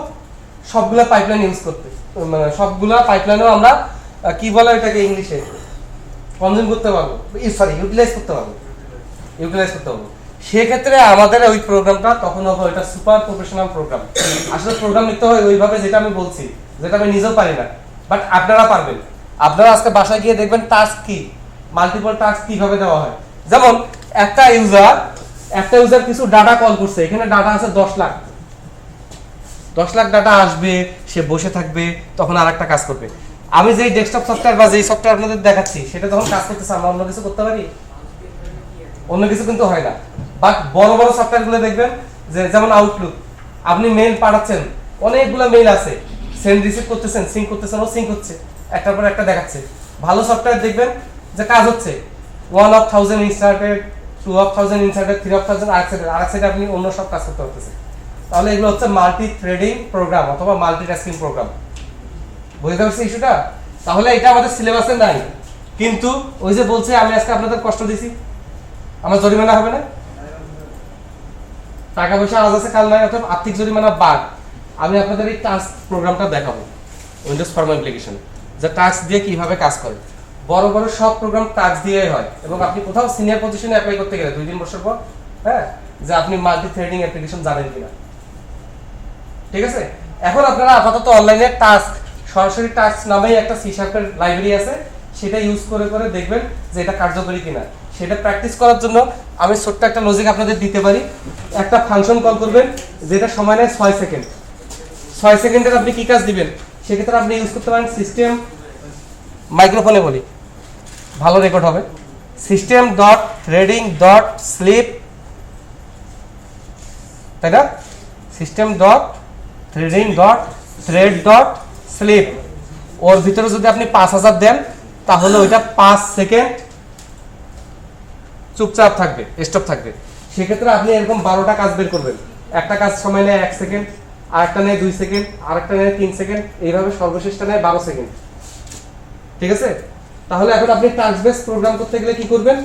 সবগুলা পাইপলাইন ইউজ করতে। মানে সবগুলা পাইপলাইনও আমরা কি বলে এটাকে ইংলিশে কনজিউম করতে পারবো, সরি ইউটিলাইজ করতে পারবো, ইউটিলাইজ করতে পারবো। সেক্ষেত্রে আমাদের ওই প্রোগ্রামটা তখন হবে এটা সুপার প্রফেশনাল প্রোগ্রাম। আসলে প্রোগ্রাম লিখতে হয় ওইভাবে যেটা আমি বলছি, যেটা আমি নিজেও পারি না, বাট আপনারা পারবেন। আপনারা আজকে বাসায় গিয়ে দেখবেন টাস্ক কি, মাল্টিপল টাস্ক কিভাবে দেওয়া হয়। যেমন একটা ইউজার কিছু ডাটা কল করছে, এখানে ডাটা আছে 10 লাখ। 10 লাখ ডাটা আসবে, সে বসে থাকবে, তখন আর একটা কাজ করবে। আমি যেই ডেস্কটপ সফটওয়্যার বা যেই সফটওয়্যার আপনাদের দেখাচ্ছি সেটা যখন কাজ করতেছে আমরা অন্য কিছু করতে পারি? অন্য কিছু কিন্তু হয় না। বাট বড় বড় সফটওয়্যারগুলো দেখবেন যে যেমন আউটলুক, আপনি মেইল পাঠাচ্ছেন, অনেকগুলো মেইল আছে, সেন্ড রিসিভ করতেছেন, সিঙ্ক করতেছেন, ও সিঙ্ক হচ্ছে, একটার পর একটা দেখাচ্ছে। ভালো সফটওয়্যার দেখবেন যে কাজ হচ্ছে, 1 of 1000 inserted, 2 of 1000 inserted, 3 of 1000 আরেক সাইডে আপনি অন্য সব কাজ করতে পারতেছেন। তাহলে এগুলো হচ্ছে মাল্টি থ্রেডিং প্রোগ্রাম অথবা মাল্টিটাস্কিং প্রোগ্রাম। বুঝতে পারছি ইস্যুটা? তাহলে এটা আমাদের সিলেবাসে নাই, কিন্তু ওই যে বলছে আমি আজকে আপনাদের কষ্ট দিছি, আমার জরিমানা হবে না? টাকা পয়সা আজ আছে কাল নাই, অর্থাৎ আর্থিক জরিমানা বাদ। আমি আপনাদের এই টাস্ক প্রোগ্রামটা দেখাবো উইন্ডোজ ফার্মা অ্যাপ্লিকেশন, যে টাস্ক দিয়ে কিভাবে কাজ করে। বড় বড় সব প্রোগ্রাম টাস্ক দিয়েই হয়, এবং আপনি কোথাও সিনিয়র পজিশনে অ্যাপ্লাই করতে গেলে 2-3 বছর পর, হ্যাঁ, যে আপনি মাল্টি থ্রেডিং অ্যাপ্লিকেশন জানেন কিনা। ঠিক আছে? এখন আপনারা আপাতত অনলাইনে টাস্ক, সরাসরি টাস্ক নামেই একটা সি শার্পের লাইব্রেরি আছে, সেটা ইউজ করে করে দেখবেন যে এটা কার্যকরী কিনা। সেটা প্র্যাকটিস করার জন্য আমি ছোট্ট একটা লজিক আপনাদের দিতে পারি। একটা ফাংশন কল করবেন যেটা সময় নেয় 6 সেকেন্ড। 6 সেকেন্ডের আপনি কি কাজ দিবেন? সেক্ষেত্রে আপনি ইউজ করতে পারেন সিস্টেম, মাইক্রোফোনে বলি ভালো রেকর্ড হবে, system dot threading dot sleep, তাই না? System dot threading dot thread dot sleep. ওর ভিতরে যদি আপনি 5000 দেন তাহলে ওইটা 5 সেকেন্ড চুপচাপ থাকবে, স্টপ থাকবে। সেক্ষেত্রে আপনি এরকম 12টা কাজ বের করবেন। একটা কাজ সময় নেয় 1 সেকেন্ড, আরেকটা নেয় 2 সেকেন্ড, আরেকটা নেয় 3 সেকেন্ড, এইভাবে সর্বশেষটা নেয় 12 সেকেন্ড। ঠিক আছে? তাহলে এখন আপনি টাস্ক বেস প্রোগ্রাম করতে গেলে কি করবেন?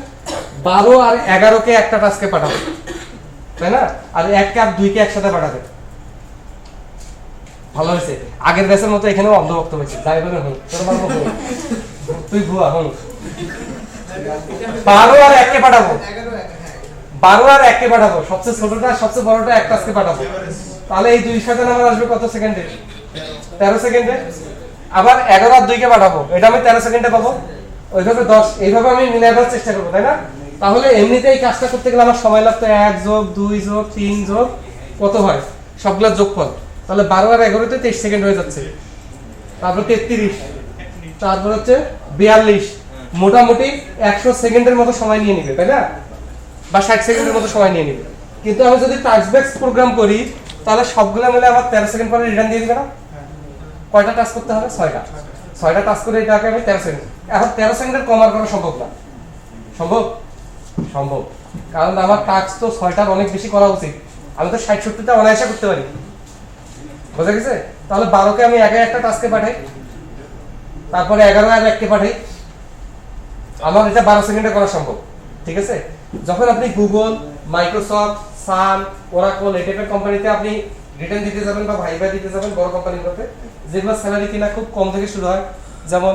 12 আর 11 কে একটা টাস্কে পাঠাবেন, তাই না? আর 1 কে আর 2 কে একসাথে পাঠাবেন। ভালো হয়েছে, আগের ব্যাচের মতো এখানেও অন্ধভক্ত হয়েছে। যাই বলে হন, তোর বাবা হন, তুই ভুয়া হন। 12 আর 1 কে পাঠাবো, 12 আর 1 কে পাঠাবো, সবচেয়ে ছোটটা সবচেয়ে বড়টা এক টাস্কে পাঠাবো। তাহলে এই 2 সাথে নাম্বার আসবে কত সেকেন্ডে? 13 সেকেন্ডে। আবার 11 আর 2 কে পাঠাবো, এটা আমি 13 সেকেন্ডে পাবো। ওইভাবে 10, এইভাবে আমি মিলাবার চেষ্টা করবো, তাই না? তাহলে এমনিতে এই কাজটা করতে গেলে আমার সময় লাগতো 1 যোগ 2 যোগ 3 যোগ কত হয় সবগুলা যোগফল। তাহলে 12 আর 11 তে 23 সেকেন্ড হয়ে যাচ্ছে, তারপর 33, তারপর হচ্ছে 42, মোটামুটি 100 সেকেন্ডের মতো সময় নিয়ে নিবে, তাই না? বা 60 সেকেন্ডের মতো সময় নিয়ে নিবে। কিন্তু আমি যদি টাস্ক বেস প্রোগ্রাম করি তাহলে সবগুলো মিলে আমার 13 সেকেন্ড পরে রিটার্ন দিয়ে দিবে না? কয়টা টাস্ক করতে হবে? 6টা টাস্ক করে এটাকে আমি 13 সেকেন্ড। এখন 13 সেকেন্ডের কমার করা সম্ভব না? সম্ভব, সম্ভব। কারণ আমার টাস্ক তো 6টার অনেক বেশি করা উচিত। আমি তো 60-70টা অনায়াসে করতে পারি। বুঝা গেছে? তাহলে 12 কে আমি একা একটা টাস্কে পাঠাই, তারপরে 11 আর 1 কে পাঠাই, আমার এটা 12 সেকেন্ডে করা সম্ভব। ঠিক আছে? যখন আপনি গুগল, মাইক্রোসফট, সান, ওরাকল এই টাইপের কোম্পানিতে আপনি রিটার্ন দিতে যাবেন বা ভাইবা দিতে যাবেন, বড় কোম্পানিগুলোতে যেগুলো স্যালারি কিনা খুব কম থেকে শুরু হয়, যেমন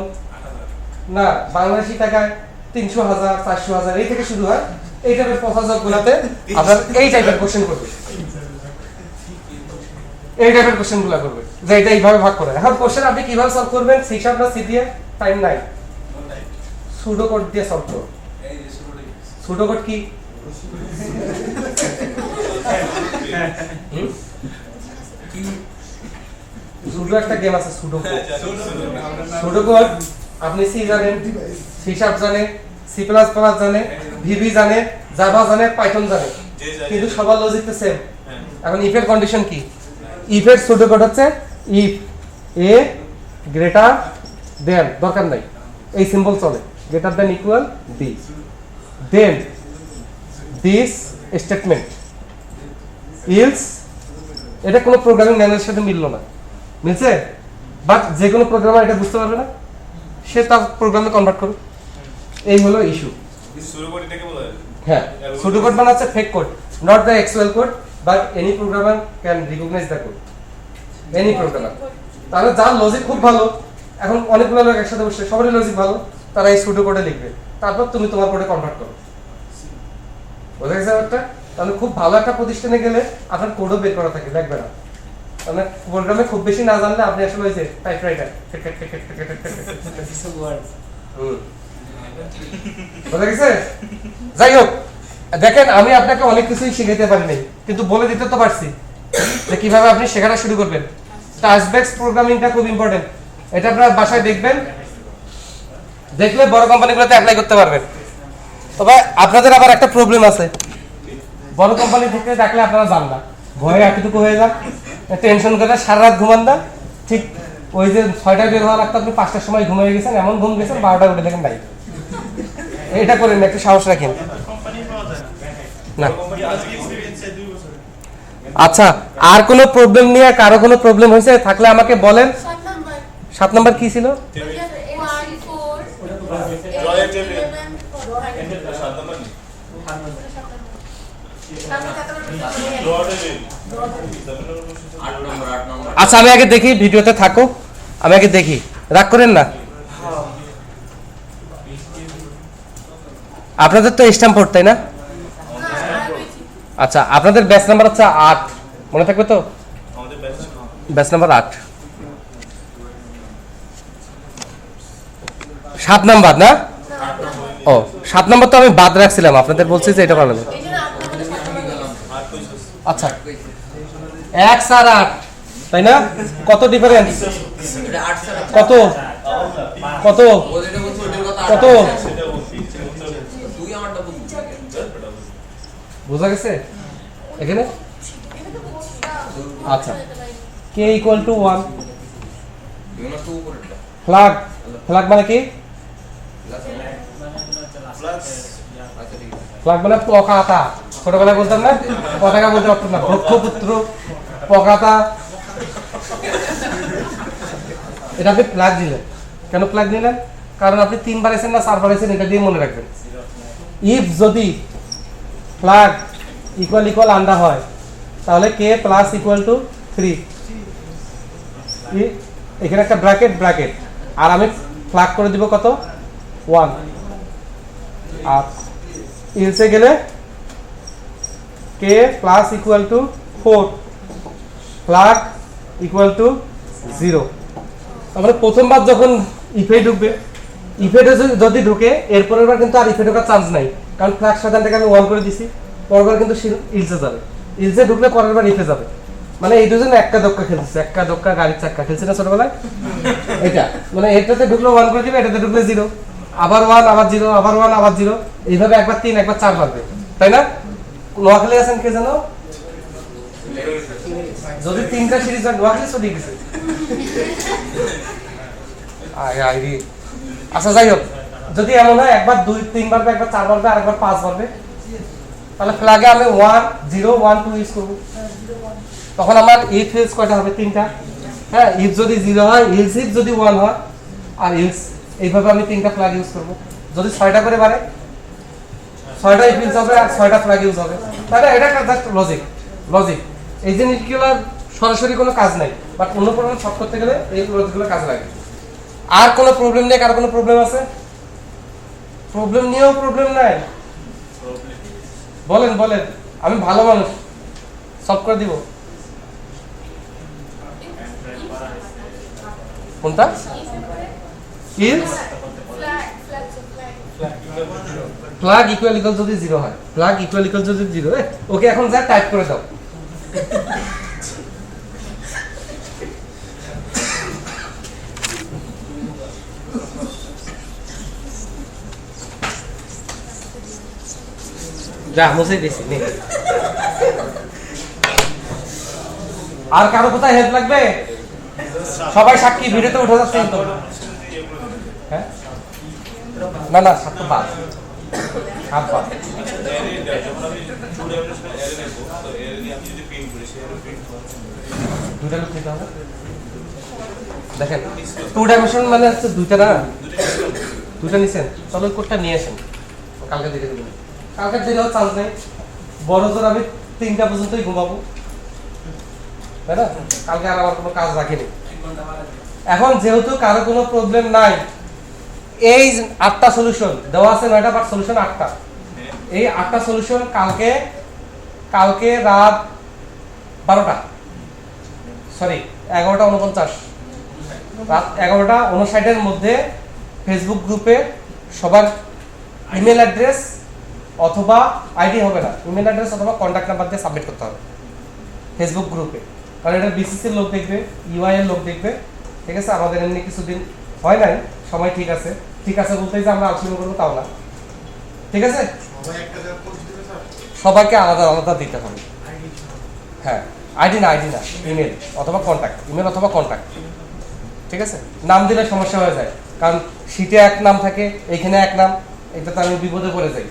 না বাংলাদেশি টাকায় 300,000, 400,000 এই থেকে শুরু হয়, এই টাইপের প্রফেসরগুলোতে আপনার এই টাইপের কোশ্চেন করবে, এই টাইপের কোশ্চেনগুলো করবে যে এটা এইভাবে ভাগ করে। এখন কোশ্চেন আপনি কিভাবে সলভ করবেন? সি শার্প না সি দিয়ে? টাইম নাই, সুডো কোড দিয়ে সলভ করুন। সুডো কোড কি? সুডো একটা গেম আছে, সুডো কোড। সুডো কোড আপনি সি জানেন, সি শার্প জানেন, সি প্লাস প্লাস জানেন, ভিবি জানে, জাভা জানে, পাইথন জানে, যে যায় কিন্তু সবার লজিক তো সেম। হ্যাঁ এখন ইফ এর কন্ডিশন কি? ইফ এর সুডো কোড হচ্ছে ইফ এ গ্রেটার দেন, দরকার নাই এই সিম্বল চলে, greater than equal B, then this statement else, এটা কোনো প্রোগ্রামিং ল্যাঙ্গুয়েজের সাথে মিললো না, মিলছে? বাট যে কোনো প্রোগ্রামার এটা বুঝতে পারবে না, সে তার প্রোগ্রামে কনভার্ট করুক, এই হলো ইস্যু। শুরু করে এটাকে বলা হয় হ্যাঁ, সুডো কোড বানাচ্ছে fake code, not the actual code, but any programmer can recognise the code, any programmer. তাহলে যার লজিক খুব ভালো, এখন অনেকগুলো লোক একসাথে বসে সবারই লজিক ভালো, তারা এই সুডো কোডে লিখবে, তারপর তুমি তোমার কোডে কনভার্ট করো, বোঝা গেছে ব্যাপারটা? তাহলে খুব ভালো একটা প্রতিষ্ঠানে গেলে আপনার কোডও বের করা থাকে, দেখবে না, মানে প্রোগ্রামে খুব বেশি না জানলে আপনি আসলে ওই যে টাইপরাইটার বোঝা গেছে? যাই হোক, দেখেন আমি আপনাকে অনেক কিছুই শিখাইতে পারিনি, কিন্তু বলে দিতে তো পারছি যে কিভাবে আপনি শেখাটা শুরু করবেন। টাস্ক বেসড প্রোগ্রামিংটা খুব ইম্পর্টেন্ট, এটা আপনারা বাসায় দেখবেন, দেখলে বড় কোম্পানিগুলোতে অ্যাপ্লাই করতে পারবেন। তবে আপনাদের আবার একটা প্রবলেম আছে, বড় কোম্পানি থেকে ডাকলে আপনারা যান না, ভয়ে এতটুকু হয়ে যান, টেনশন করে সারা রাত ঘুমান না, ঠিক ওই যে 6টায় বের হওয়া লাগতো, আপনি 5টার সময় ঘুমিয়ে গেছেন, এমন ঘুম গেছেন 12টায় উঠে দেখেন নাই। এটা করেন না, একটু সাহস রাখেন না। আচ্ছা, আর কোনো প্রবলেম নিয়ে কারো কোনো প্রবলেম হয়েছে থাকলে আমাকে বলেন। 7 নাম্বার কি ছিল? ড্রয়ের টেবিল 7 নম্বর নেই ড্র টেবিল 8 নম্বর আচ্ছা আমি আগে দেখি, ভিডিওতে থাকো, আমি আগে দেখি, রাগ করেন না। আপনাদের তো স্ট্যাম্পোর্ড তাই না? আচ্ছা, আপনাদের ব্যাচ নাম্বার হচ্ছে 8, মনে থাকবে তো? আমাদের ব্যাচ ব্যাচ নাম্বার 8, 7 নাম্বার না? ও 7 নাম্বার তো আমি বাদ রাখছিলাম, আপনাদের বলছি যে এটা পারবেন। আচ্ছা 1 আর 8 তাই না? কত ডিফারেন্স? কত কত কত বোঝা গেছে এখানে? আচ্ছা, k equal to 1, flag, flag মানে কি? ফ্ল্যাগ মানে পকাতা, ছোটবেলায় বলতাম না, পতাকা বলতে পারতাম না, ব্রহ্মপুত্র পকাতা, এটা আপনি ফ্ল্যাগ দিলেন। কেন ফ্ল্যাগ দিলেন? কারণ আপনি 3 বার এসেন না 4 বার এসেন, এটা দিয়ে মনে রাখবেন। ইফ যদি ফ্ল্যাগ ইকুয়াল ইকুয়াল আন্ডা হয়, তাহলে k প্লাস ইকুয়াল টু 3, এখানে একটা ব্র্যাকেট ব্র্যাকেট, আর আমি ফ্ল্যাগ করে দিব কত? 1, আর ইলসে গেলে k plus equal to 4, flag equal to 0। তারপরে প্রথমবার যখন ইফে ঢুকবে, ইফে যদি ঢুকে এরপরের বার কিন্তু আর ইফে ঢোকার চান্স নাই, কারণ ফ্ল্যাগ সাধারণটাকে আমি 1 করে দিছি, পরেরবার কিন্তু ইলসে যাবে, ইলসে ঢুকলে পরের বার ইফে যাবে। মানে এই দুজন এক্কা দক্কা খেলছে, এক্কা দক্কা গাড়ির চাক্কা খেলছে না ছোটবেলায়, এটা মানে এটাতে ঢুকলে 1 করে দিবে, এটাতে ঢুকলে 0, আবার 1 আবার 0, আবার 1 আবার 0, এইভাবে একবার 3 একবার 4 পারবে, তাই না? নোয়াখালী আছেন কে জানো? যদি 3টা সিরিজ হয় নোয়াখালী চলে গেছে। আচ্ছা যাই হোক, যদি এমন হয় একবার 2 3 বারবে, একবার 4 বারবে, আর একবার 5 বারবে, তাহলে ফ্ল্যাগে আমি 1 0 1 2 ইউজ করব, তখন আমার ইফ এলস কয়টা হবে? 3টা। হ্যাঁ, ইফ যদি 0 হয়, ইলস ইফ যদি 1 হয়, আর ইলস, এইভাবে আমি 3টা ফ্ল্যাগ ইউজ করব। যদি 6টা করে বাড়ে, 6টা ইফ ইউজ হবে আর 6টা ফ্ল্যাগ ইউজ হবে, তাহলে এটা জাস্ট লজিক। লজিক এই জিনিসগুলো সরাসরি কোনো কাজ নাই, বাট অন্য প্রবলেম সলভ করতে গেলে এই লজিকগুলো কাজে লাগে। আর কোনো প্রবলেম নেই? কার কোনো প্রবলেম আছে? প্রবলেম নিয়েও প্রবলেম নাই? বলেন বলেন, আমি ভালো মানুষ, সলভ করে দিব। কোনটা? ইলস ফ্ল্যাগ ইকুয়াল ইকুয়াল যদি 0 হয়, ফ্ল্যাগ ইকুয়াল ইকুয়াল যদি 0, ওকে এখন যা টাইপ করে দাও। যা মুছে দিছি নে। আর কারো কোথায় হেল্প লাগবে? সবাই সাক্ষী, ভিডিওতে উঠে যাচ্ছে কিন্তু। হ্যাঁ না না 7 তো বাদ, 7 বাদ। দুইটা লুক নিতে হবে। দেখেন 2 ডাইমেনশন মানে হচ্ছে দুইটা না, দুইটা নিছেন। চলো ওই কোডটা নিয়ে আসেন, কালকে দিকে দেবেন। কালকে দিলেও চান্স নেই, বড় জোর আমি 3টা পর্যন্তই ঘুমাবো, তাই না? কালকে আর আমার কোনো কাজ রাখিনি। এখন যেহেতু কারো কোনো প্রবলেম নাই, এই 8টা সলিউশন দেওয়া আছে, 9টা বাট সলিউশন 8টা। এই 8টা সলিউশন কালকে রাত 12টা, সরি 11:49, রাত 11:59 মধ্যে ফেসবুক গ্রুপে সবার ইমেল অ্যাড্রেস অথবা আইডি হবে না, ইমেল অ্যাড্রেস অথবা কন্ট্যাক্ট নাম্বার দিয়ে সাবমিট করতে হবে ফেসবুক গ্রুপে। কারণ এটা বিসিসির লোক দেখবে, ইউআই এর লোক দেখবে, ঠিক আছে? আমাদের এমনি কিছুদিন হয় নাই, সময় ঠিক আছে। ঠিক আছে বলতেই যে আমরা আলোচনা করবো তাও না, ঠিক আছে? সবাইকে আলাদা আলাদা দিতে হবে। হ্যাঁ, আইডি না ইমেল অথবা কন্ট্যাক্ট, ইমেল অথবা কন্ট্যাক্ট, ঠিক আছে? নাম দিলে সমস্যা হয়ে যায়, কারণ শীটে এক নাম থাকে, এইখানে এক নাম, এটাতে আমি বিপদে পড়ে যাই।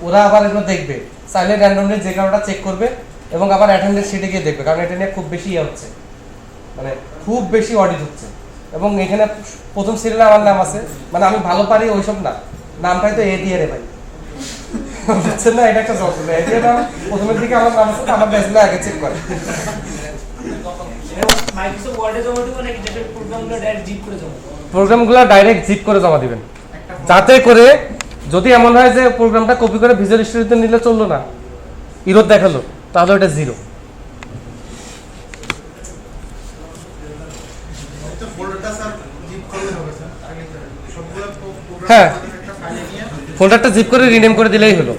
ওরা আবার এগুলো দেখবে, চাইলে র্যান্ডমলি যে কারোটা চেক করবে এবং আবার অ্যাটেন্ডেন্স শিটে গিয়ে দেখবে, কারণ এটা নিয়ে খুব বেশি হচ্ছে, মানে খুব বেশি অডিট হচ্ছে। এবং এখানে প্রথম সিরিয়ালে আমার নাম আছে, মানে আমি ভালো পারি ওইসব না, নামটাই তো এ দিয়ে রে ভাই, বুঝছেন না? এটা একটা যন্ত্রণা। এ দিয়ে নাম প্রথমের দিকে আমার নাম আছে, আমার ব্যাচগুলো আগে চেক করে। মাইক্রোসফট ওয়ার্ডে জমা দিব নাকি ডেটের প্রোগ্রামগুলো ডাইরেক্ট জিপ করে জমা দিব? প্রোগ্রামগুলো ডাইরেক্ট জিপ করে জমা দিবেন, যাতে করে যদি এমন হয় যে প্রোগ্রামটা কপি করে ভিজুয়াল স্টুডিওতে নিলে চললো না, ইরোর দেখালো, তাহলে ওটা 0। হ্যাঁ, ফোল্ডারটা জিপ করে রিনেম করে দিলেই হলো।